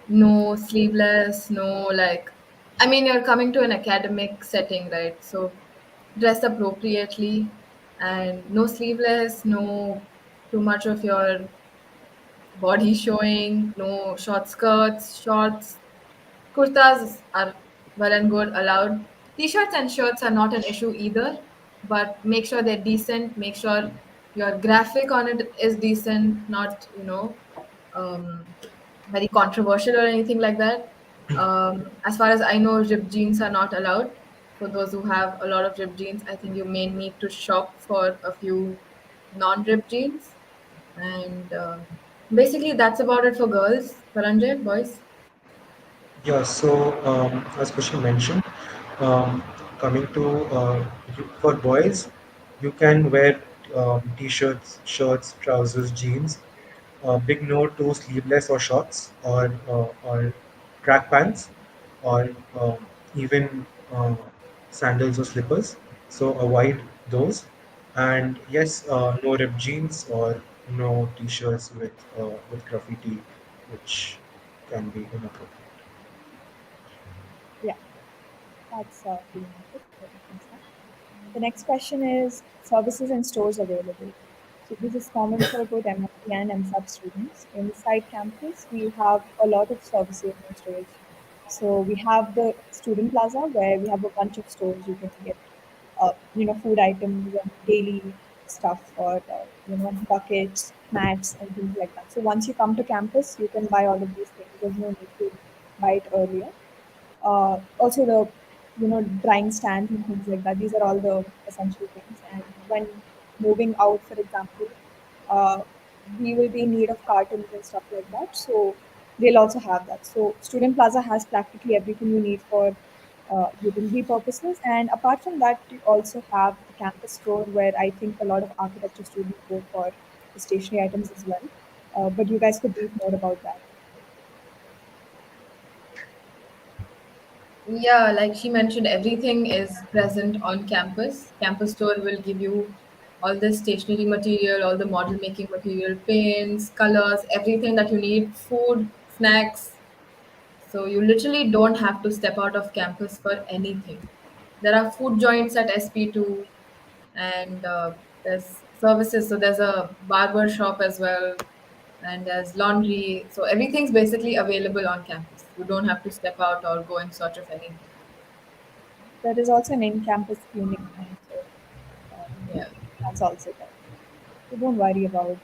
no sleeveless, no like, I mean, you're coming to an academic setting, right? So dress appropriately and no sleeveless, no too much of your body showing, no short skirts, shorts. Kurtas are well and good, allowed. T-shirts and shirts are not an issue either, but make sure they're decent. Make sure your graphic on it is decent, not um, very controversial or anything like that. As far as I know, ripped jeans are not allowed. For those who have a lot of ripped jeans, I think you may need to shop for a few non-ripped jeans. And basically, that's about it for girls. Paranjay, boys. Yeah, so as Kushi mentioned, um, coming to for boys, you can wear t-shirts, shirts, trousers, jeans. Big no to sleeveless or shorts or track pants or even sandals or slippers. So avoid those. And yes, no ripped jeans or no t-shirts with graffiti, which can be inappropriate. Yeah, that's pretty much it for the MSAP. The next question is services and stores available. So this is common for both MIT and MSAP students. Inside campus, we have a lot of services and stores. So we have the student plaza where we have a bunch of stores you can get, food items and daily stuff or buckets, mats, and things like that. So once you come to campus, you can buy all of these things. There's no need to buy it earlier. Also the drying stands and things like that. These are all the essential things. And when moving out, for example, uh, we will be in need of cartons and stuff like that. So they'll also have that. So Student Plaza has practically everything you need for utility purposes. And apart from that, you also have the campus store where I think a lot of architecture students go for the stationery items as well. But you guys could brief more about that. Yeah, like she mentioned, everything is present on campus. Campus store will give you all the stationery material, all the model making material, paints, colors, everything that you need, food, snacks. So you literally don't have to step out of campus for anything. There are food joints at SP2, and there's services. So there's a barber shop as well, and there's laundry. So everything's basically available on campus. You don't have to step out or go in search of anything. There is also an in-campus clinic now, so um, Yeah. that's also there. So don't worry about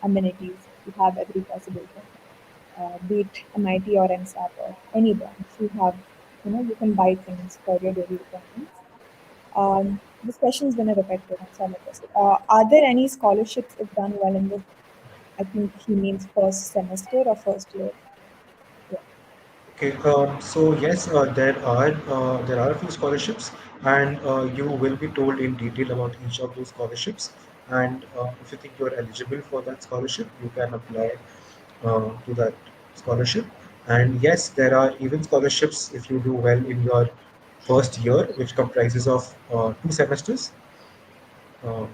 amenities. You have every possible thing, be it MIT or MSAP or any branch. You can buy things for your daily requirements. This question is going to repeat it, so I'm interested. Are there any scholarships if done well in the, I think he means first semester or first year? Yeah. Okay, so yes, there are a few scholarships, and you will be told in detail about each of those scholarships. And if you think you are eligible for that scholarship, you can apply to that scholarship. And yes, there are even scholarships if you do well in your first year, which comprises of 2 semesters. Uh,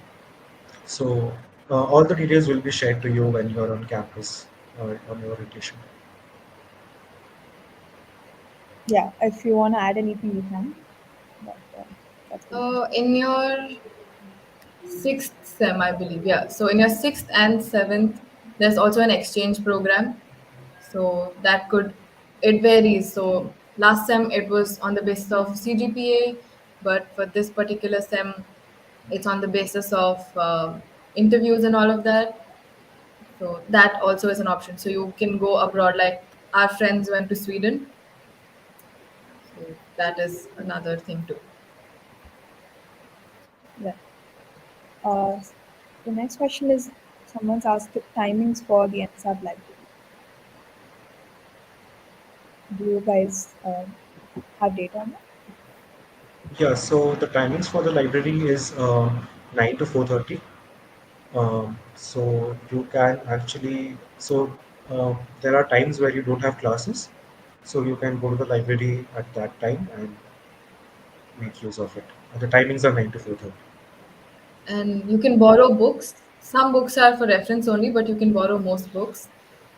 so all the details will be shared to you when you're on campus on your orientation. Yeah, if you want to add anything, you can. But that's pretty much it. In your sixth sem, I believe. Yeah. So in your sixth and seventh, there's also an exchange program. So that could, it varies. So last sem it was on the basis of CGPA, but for this particular sem, it's on the basis of interviews and all of that. So that also is an option. So you can go abroad. Like our friends went to Sweden, so that is another thing too. Yeah. Uh, the next question is someone's asked the timings for the NSAP library. Do you guys have data on that? Yeah, so the timings for the library is 9 to 4:30. So you can actually, there are times where you don't have classes, so you can go to the library at that time and make use of it. And the timings are 9 to 4:30. And you can borrow books. Some books are for reference only, but you can borrow most books.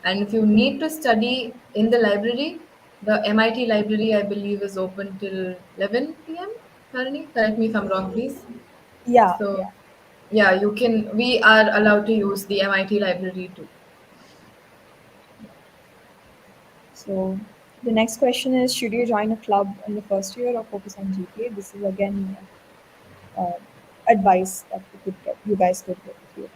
And if you need to study in the library, the MIT library, I believe, is open till 11 p.m. Tarini, correct me if I'm wrong, please. Yeah, So, yeah. yeah, you can. We are allowed to use the MIT library too. So the next question is, should you join a club in the first year or focus on GPA? This is again uh, advice that you guys could get if you.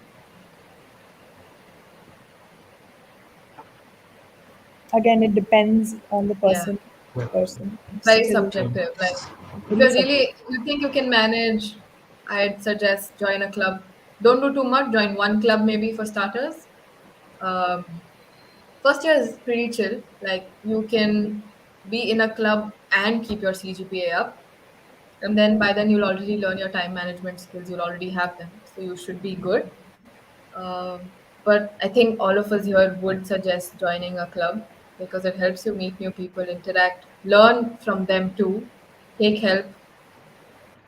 Again, it depends on the Yeah, person Yeah. to person. very Still, subjective. Like, if very you're really, subjective. if you think you can manage, I'd suggest join a club. Don't do too much. Join one club maybe for starters. Um, First year is pretty chill. Like you can be in a club and keep your CGPA up. And then by then you'll already learn your time management skills. You'll already have them. So you should be good. But I think all of us here would suggest joining a club because it helps you meet new people, interact, learn from them too, take help.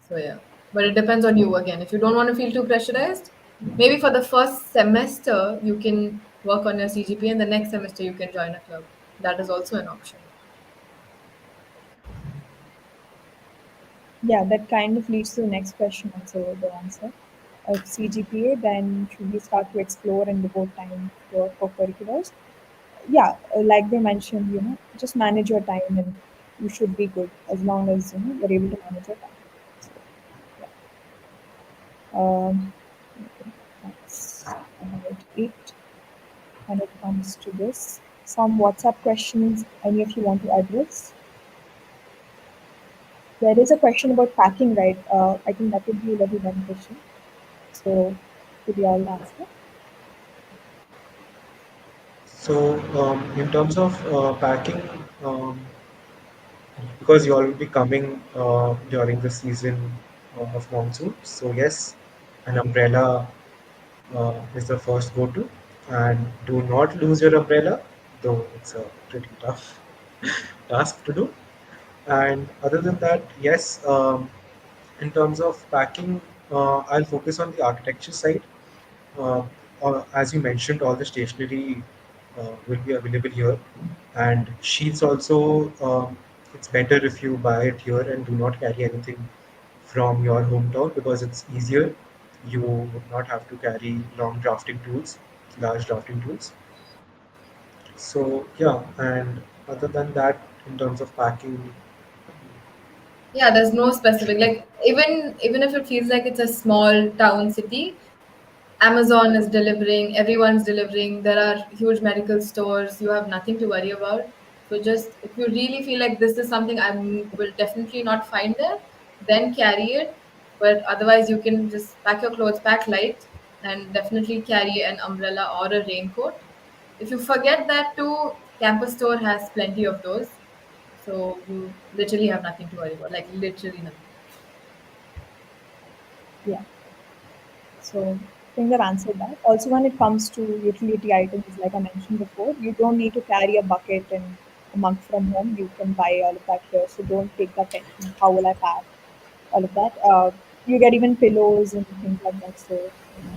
So yeah. But it depends on you again. If you don't want to feel too pressurized, maybe for the first semester you can work on your CGPA, and the next semester you can join a club. That is also an option. Yeah, that kind of leads to the next question also, the answer. If CGPA, then should we start to explore and devote time to our co-curriculars? Yeah, like they mentioned, just manage your time and you should be good as long as, you're able to manage your time. So, yeah. Okay, that's about it when it comes to this. Some WhatsApp questions, any of you want to address? There is a question about packing, right? I think that would be a little beneficial. So, could you all answer? So, in terms of packing, um, because you all will be coming during the season of monsoon, so yes, an umbrella is the first go-to, and do not lose your umbrella, though it's a pretty tough task to do. And other than that, yes, in terms of packing, I'll focus on the architecture side. Uh, as you mentioned, all the stationery will be available here, and sheets also. It's better if you buy it here and do not carry anything from your hometown because it's easier. You would not have to carry long drafting tools, large drafting tools. So yeah, and other than that, in terms of packing, Yeah, there's no specific, like, even if it feels like it's a small town city, Amazon is delivering, everyone's delivering, there are huge medical stores, you have nothing to worry about. So just if you really feel like this is something I will definitely not find there, then carry it. But otherwise, you can just pack your clothes, pack light, and definitely carry an umbrella or a raincoat. If you forget that too, campus store has plenty of those. So you literally have nothing to worry about, like literally nothing. Yeah. So I think I've answered that. Also, when it comes to utility items, like I mentioned before, you don't need to carry a bucket and a mug from home. You can buy all of that here. So don't take that tension. How will I pack? All of that. You get even pillows and things like that. So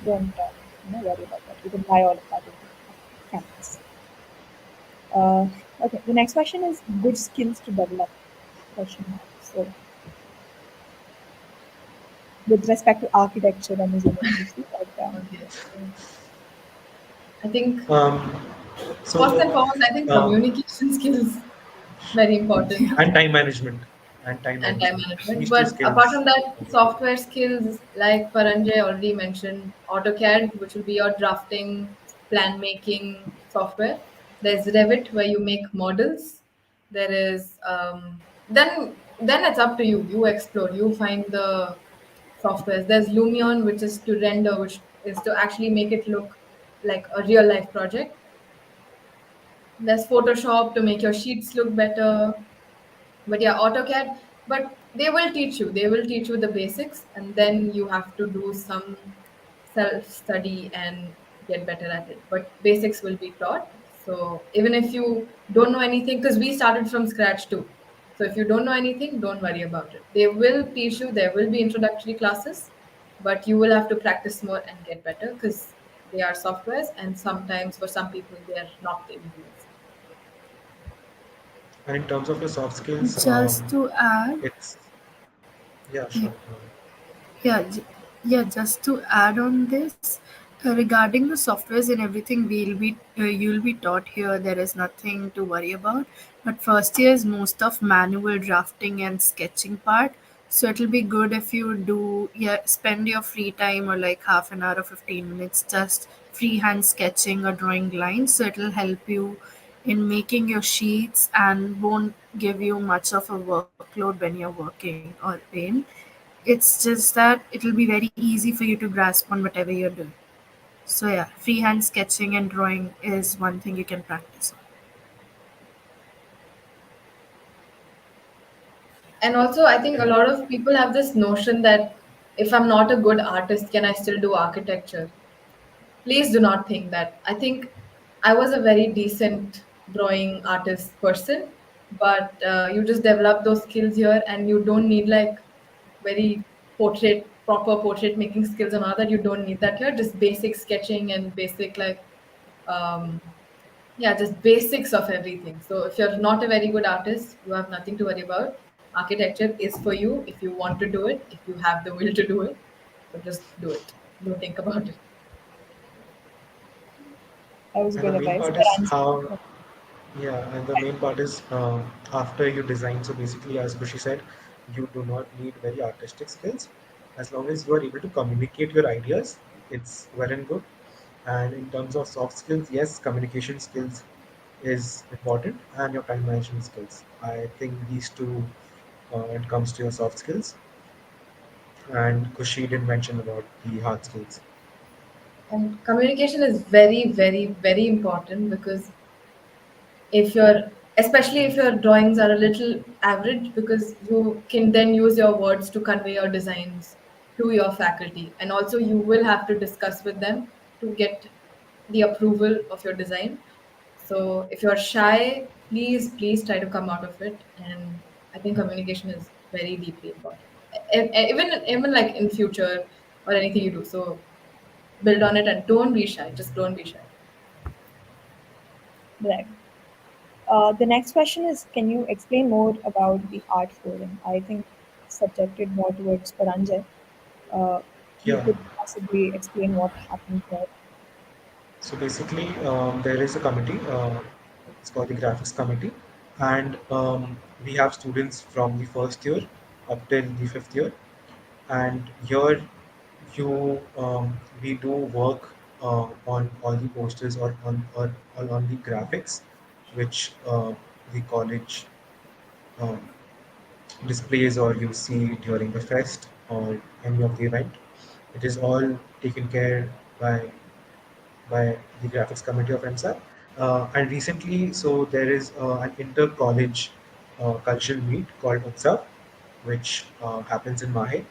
don't worry about that. You can buy all of that in campus. Uh, okay. The next question is good skills to develop? Question mark. So with respect to architecture, I'm assuming obviously, but Okay. So I think um, first so and foremost, I think um, communication skills very important, and time management and time and time management. management. These two But apart skills. from that, software skills like Paranjay already mentioned, AutoCAD, which will be your drafting, plan making software. There's Revit where you make models. There is then it's up to you. You explore. You find the softwares. There's Lumion, which is to render, which is to actually make it look like a real life project. There's Photoshop to make your sheets look better. But yeah, AutoCAD. But they will teach you the basics, and then you have to do some self study and get better at it. But basics will be taught. So even if you don't know anything, because we started from scratch too. So if you don't know anything, don't worry about it. They will teach you, there will be introductory classes, but you will have to practice more and get better because they are softwares, and sometimes for some people they are not able to use. And in terms of your soft skills, Just to add, it's yeah, yeah, sure. Yeah, yeah. Just to add on this, regarding the softwares and everything, you'll be taught here. There is nothing to worry about. But first year is most of manual drafting and sketching part. So it'll be good if you do, yeah, spend your free time or like half an hour or 15 minutes just freehand sketching or drawing lines. So it'll help you in making your sheets and won't give you much of a workload when you're working or in. It's just that it'll be very easy for you to grasp on whatever you're doing. So yeah, freehand sketching and drawing is one thing you can practice on. And also, I think a lot of people have this notion that if I'm not a good artist, can I still do architecture? Please do not think that. I think I was a very decent drawing artist person, but you just develop those skills here, and you don't need like very portrait proper portrait making skills and all that, you don't need that here. Just basic sketching and basic like um, yeah, just basics of everything. So if you're not a very good artist, you have nothing to worry about. Architecture is for you if you want to do it, if you have the will to do it. So just do it. Don't think about it. That was And the good main advice. part is Paranjay. how, yeah, and the main part is after you design. So basically, as Kushi said, you do not need very artistic skills. As long as you are able to communicate your ideas, it's well and good. And in terms of soft skills, yes, communication skills is important, and your time management skills. I think these two, when it comes to your soft skills. And Kushi did mention about the hard skills. And communication is very, very, very important because if your especially if your drawings are a little average, because you can then use your words to convey your designs to your faculty, and also you will have to discuss with them to get the approval of your design. So if you're shy, please try to come out of it. And I think communication is very deeply important. Even like in future or anything you do. So build on it and don't be shy. Just don't be shy. Right. The next question is, can you explain more about the art forum? I think subjected more towards Paranjay. Uh, you Yeah. could possibly explain what happened there. So basically, there is a committee. It's called the graphics committee, and we have students from the first year up till the fifth year. And here, we do work on all the posters or on the graphics, which the college um, displays or you see during the fest or any of the event. It is all taken care by the graphics committee of MSAP. And recently, so there is an inter-college cultural meet called UTSAV, which happens in Mahe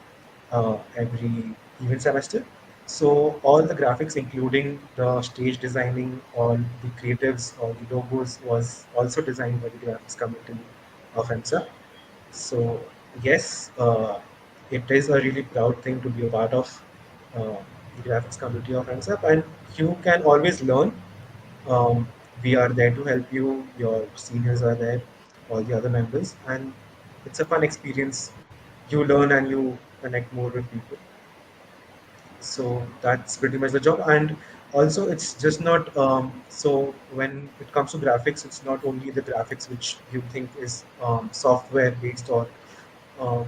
every even semester. So all the graphics, including the stage designing, all the creatives, all the logos, was also designed by the graphics committee of MSAP. So yes, it is a really proud thing to be a part of the graphics community of NSAP, and you can always learn. Um, we are there to help you. Your seniors are there, all the other members, and it's a fun experience. You learn and you connect more with people. So that's pretty much the job. And also, it's just not so when it comes to graphics, it's not only the graphics which you think is software based or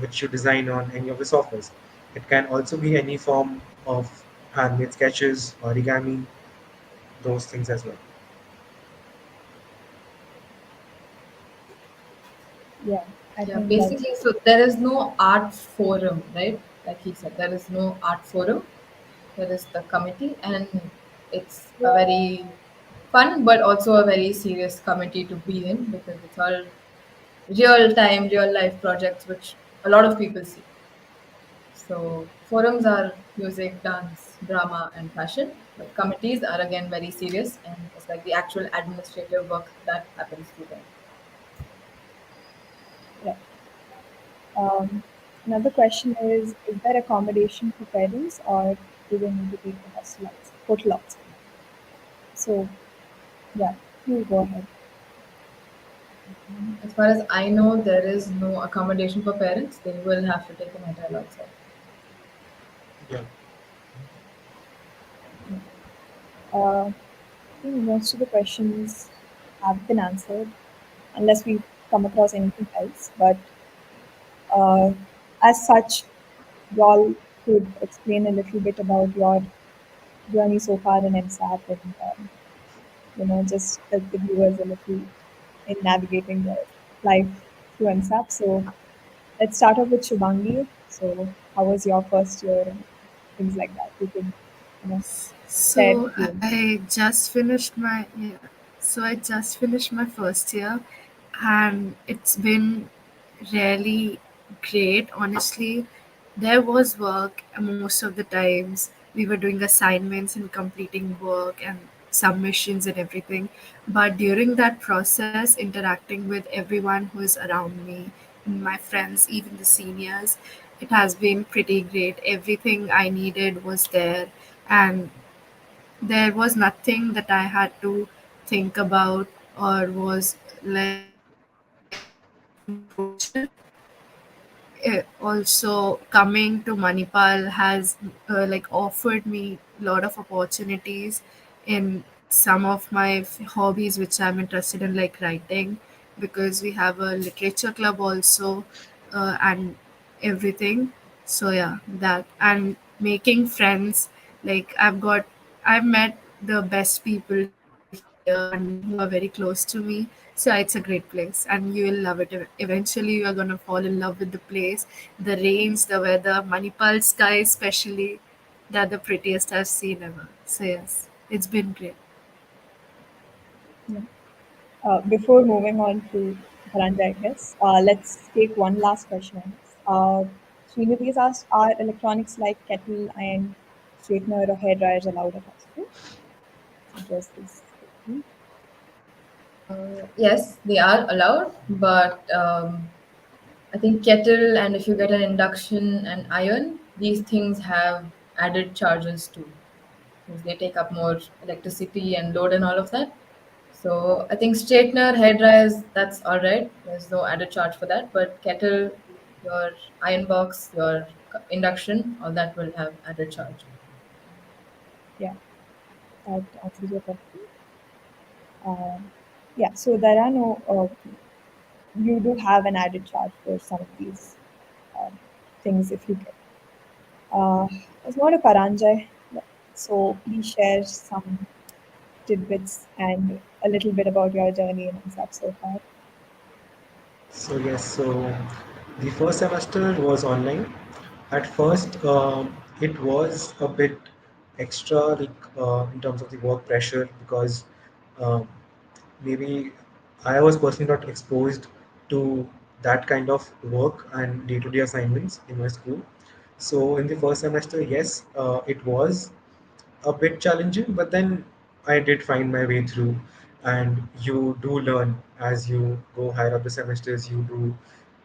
which you design on any of the softwares. It can also be any form of handmade sketches, origami, those things as well. Yeah, I Yeah, think that's basically, so there is no art forum, right? Like he said, there is no art forum. There is the committee, and it's a very fun but also a very serious committee to be in because it's all real time, real life projects which a lot of people see. So forums are music, dance, drama, and fashion, but committees are again very serious, and it's like the actual administrative work that happens through them. right. Um, Another question is there accommodation for parents or do they need to take the hotel outside? So, yeah, you go ahead. As far as I know, there is no accommodation for parents. They will have to take a hotel outside. Yeah. I think most of the questions have been answered unless we come across anything else. But uh, as such, y'all could explain a little bit about your journey so far in MSAP and just help the viewers a little in navigating their life through MSAP. So let's start off with Shubhangi. So how was your first year and things like that? You could share So the view. I just finished my first year, and it's been really great. Honestly, there was work most of the times. We were doing assignments and completing work and submissions and everything. But during that process, interacting with everyone who is around me, my friends, even the seniors, it has been pretty great. Everything I needed was there, and there was nothing that I had to think about or was like unfortunate. Also, coming to Manipal has like offered me a lot of opportunities in some of my hobbies which I'm interested in, like writing, because we have a literature club also, and everything. So yeah, that and making friends. Like I've met the best people here and who are very close to me. So yeah, it's a great place, and you will love it. Eventually, you are gonna fall in love with the place, the rains, the weather, Manipal sky especially. They're the prettiest I've seen ever. So yes, it's been great. Yeah. Before moving on to Paranjay, I guess, let's take one last question on this. Srinidhi has asked, are electronics like kettle, iron, straightener, or hair dryers allowed at hostel? Address this quickly. Yes, they are allowed, but I think kettle and if you get an induction and iron, these things have added charges too, because they take up more electricity and load and all of that. So I think straightener, hair dryers, that's all right. There's no added charge for that. But kettle, your iron box, your induction, all that will have added charge. Yeah, that answers your question. Yeah, so there are no, you do have an added charge for some of these um, things if you get. There's not a Paranjay, so please share some tidbits and a little bit about your journey in MSAP so far. So yes, so the first semester was online. At first, it was a bit extra, like in terms of the work pressure, because um, maybe I was personally not exposed to that kind of work and day-to-day assignments in my school. So in the first semester, yes, it was a bit challenging, but then I did find my way through. And you do learn as you go higher up the semesters, you do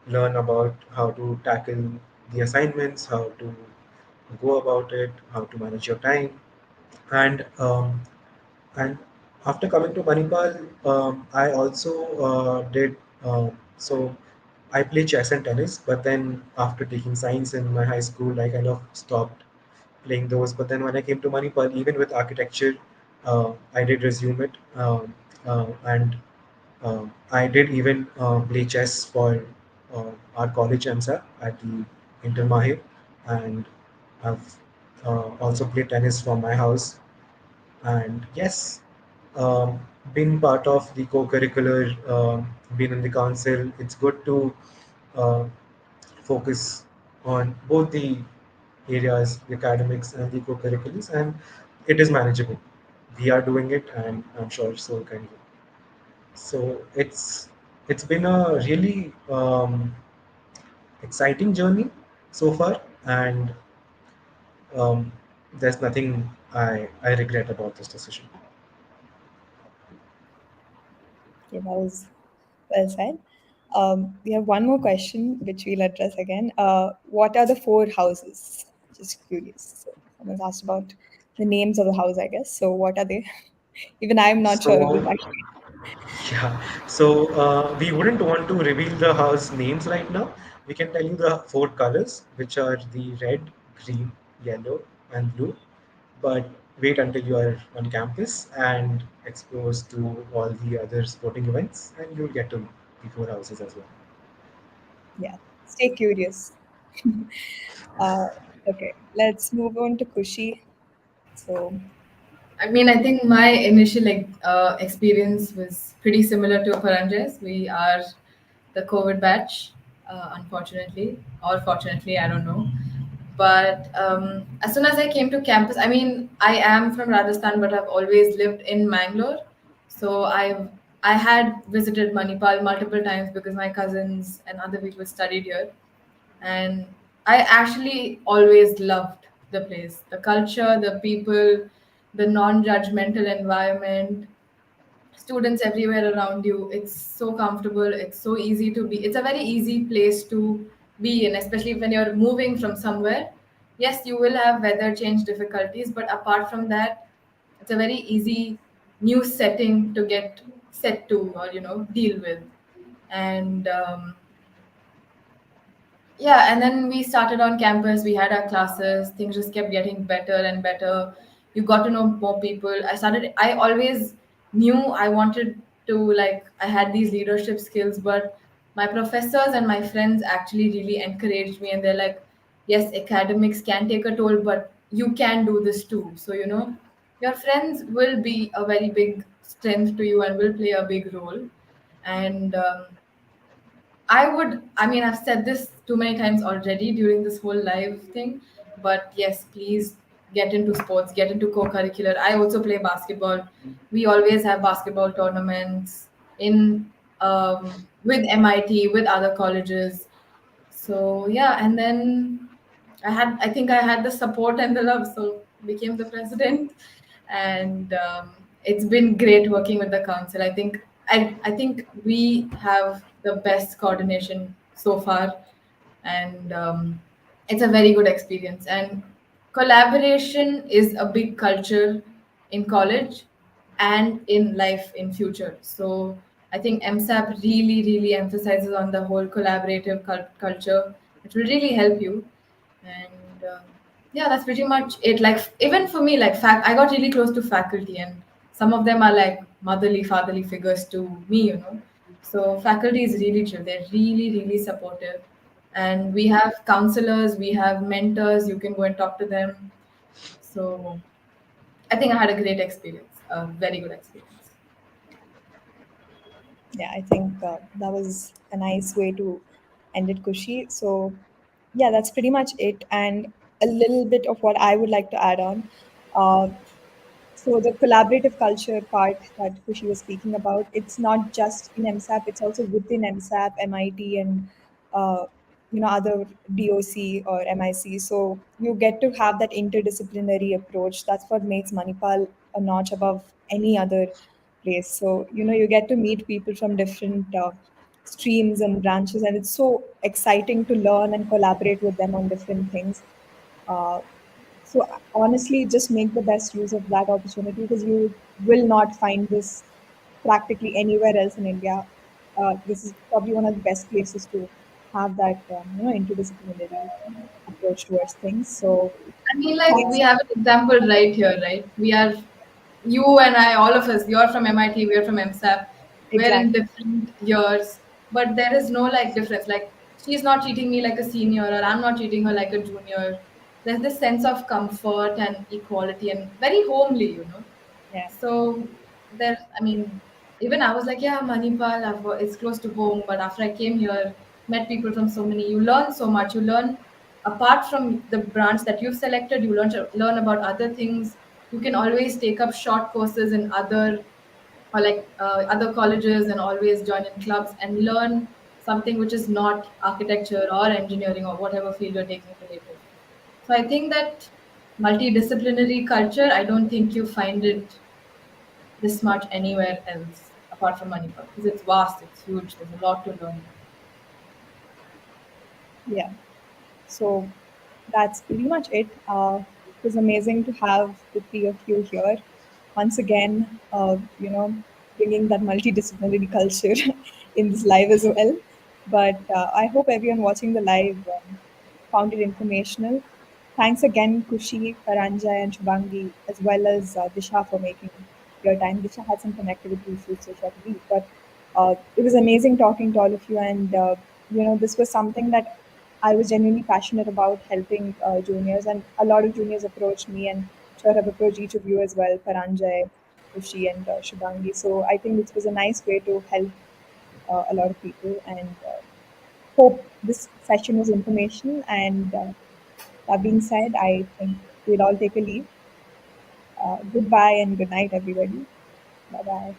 learn about how to tackle the assignments, how to go about it, how to manage your time. And after coming to Manipal, I also did so. I play chess and tennis, but then after taking science in my high school, I kind of stopped playing those. But then when I came to Manipal, even with architecture, I did resume it, and I did even play chess for our college MSAP at the Inter and I've also played tennis from my house. And yes, um, been part of the co-curricular, been in the council. It's good to uh, focus on both the areas, the academics and the co-curriculars, and it is manageable. We are doing it, and I'm sure so can you. So it's been a really exciting journey so far, and um, there's nothing I regret about this decision. Okay, that was well said. We have one more question which we'll address again. What are the four houses? Just curious. So someone's asked about the names of the house, I guess. So what are they? Even I'm not sure of this So actually. yeah, so we wouldn't want to reveal the house names right now. We can tell you the four colors, which are the red, green, yellow, and blue. But wait until you are on campus and exposed to all the other sporting events, and you'll get to the four houses as well. Yeah, stay curious. Uh, okay, let's move on to Kushi. So I mean, I think my initial experience was pretty similar to Paranjay's. We are the COVID batch, unfortunately, or fortunately, I don't know. But as soon as I came to campus, I mean, I am from Rajasthan, but I've always lived in Mangalore. So I had visited Manipal multiple times because my cousins and other people studied here, and I actually always loved the place, the culture, the people, the non-judgmental environment, students everywhere around you. It's so comfortable, it's so easy to be, it's a very easy place to be in, especially when you're moving from somewhere. Yes, you will have weather change difficulties, but apart from that, it's a very easy new setting to get set to, or deal with. And yeah, and then we started on campus, we had our classes, things just kept getting better and better. You got to know more people. I always knew I wanted to, like, I had these leadership skills, but my professors and my friends actually really encouraged me, and they're like, yes, academics can take a toll, but you can do this too. So your friends will be a very big strength to you and will play a big role. And I mean, I've said this too many times already during this whole live thing, but yes, please get into sports, get into co curricular. I also play basketball. We always have basketball tournaments in with MIT, with other colleges. So yeah, and then I think I had the support and the love, so became the president, and it's been great working with the council. I think we have the best coordination so far, and it's a very good experience. And collaboration is a big culture in college and in life in future. So I think MSAP really emphasizes on the whole collaborative culture, which will really help you. And yeah, that's pretty much it. Like, even for me, like, I got really close to faculty, and some of them are like motherly fatherly figures to me. So faculty is really chill, they're really supportive, and we have counselors, we have mentors, you can go and talk to them. So I think I had a great experience, a very good experience. Yeah, I think that was a nice way to end it, Kushi. So, yeah, that's pretty much it. And a little bit of what I would like to add on. Uh, so, the collaborative culture part that Kushi was speaking about, it's not just in MSAP, it's also within MSAP, MIT, and uh, other DOC or MIC. So, you get to have that interdisciplinary approach. That's what makes Manipal a notch above any other place. So, you get to meet people from different streams and branches, and it's so exciting to learn and collaborate with them on different things. Uh, so honestly, just make the best use of that opportunity because you will not find this practically anywhere else in India. This is probably one of the best places to have that interdisciplinary approach towards things. So I mean, like, we thanks. have an example right here, right? We are, you and I, all of us, you're from MIT, we're from MSAP, we're in Exactly. different years, but there is no like difference. Like, she's not treating me like a senior, or I'm not treating her like a junior. There's this sense of comfort and equality and very homely. Yeah. So there, I mean, even I was like, yeah, Manipal, it's close to home. But after I came here, met people from so many, you learn so much. You learn apart from the branch that you've selected, you learn about other things. You can always take up short courses in other, or like other colleges, and always join in clubs and learn something which is not architecture or engineering or whatever field you're taking related. So I think that multidisciplinary culture, I don't think you find it this much anywhere else apart from Manipal, because it's vast, it's huge, there's a lot to learn. Yeah. So that's pretty much it. It was amazing to have the three of you here. Once again, bringing that multidisciplinary culture in this live as well. But I hope everyone watching the live found it informational. Thanks again, Kushi, Paranjay, and Shubhangi, as well as Disha for making your time. Disha had some connectivity issues, so she had to leave. But it was amazing talking to all of you. And, this was something that I was genuinely passionate about helping juniors. And a lot of juniors approached me, and sure have approached each of you as well, Paranjay, Kushi, and Shubhangi. So I think this was a nice way to help a lot of people. And hope this session was informational. And that being said, I think we'll all take a leave. Goodbye and good night, everybody. Bye bye.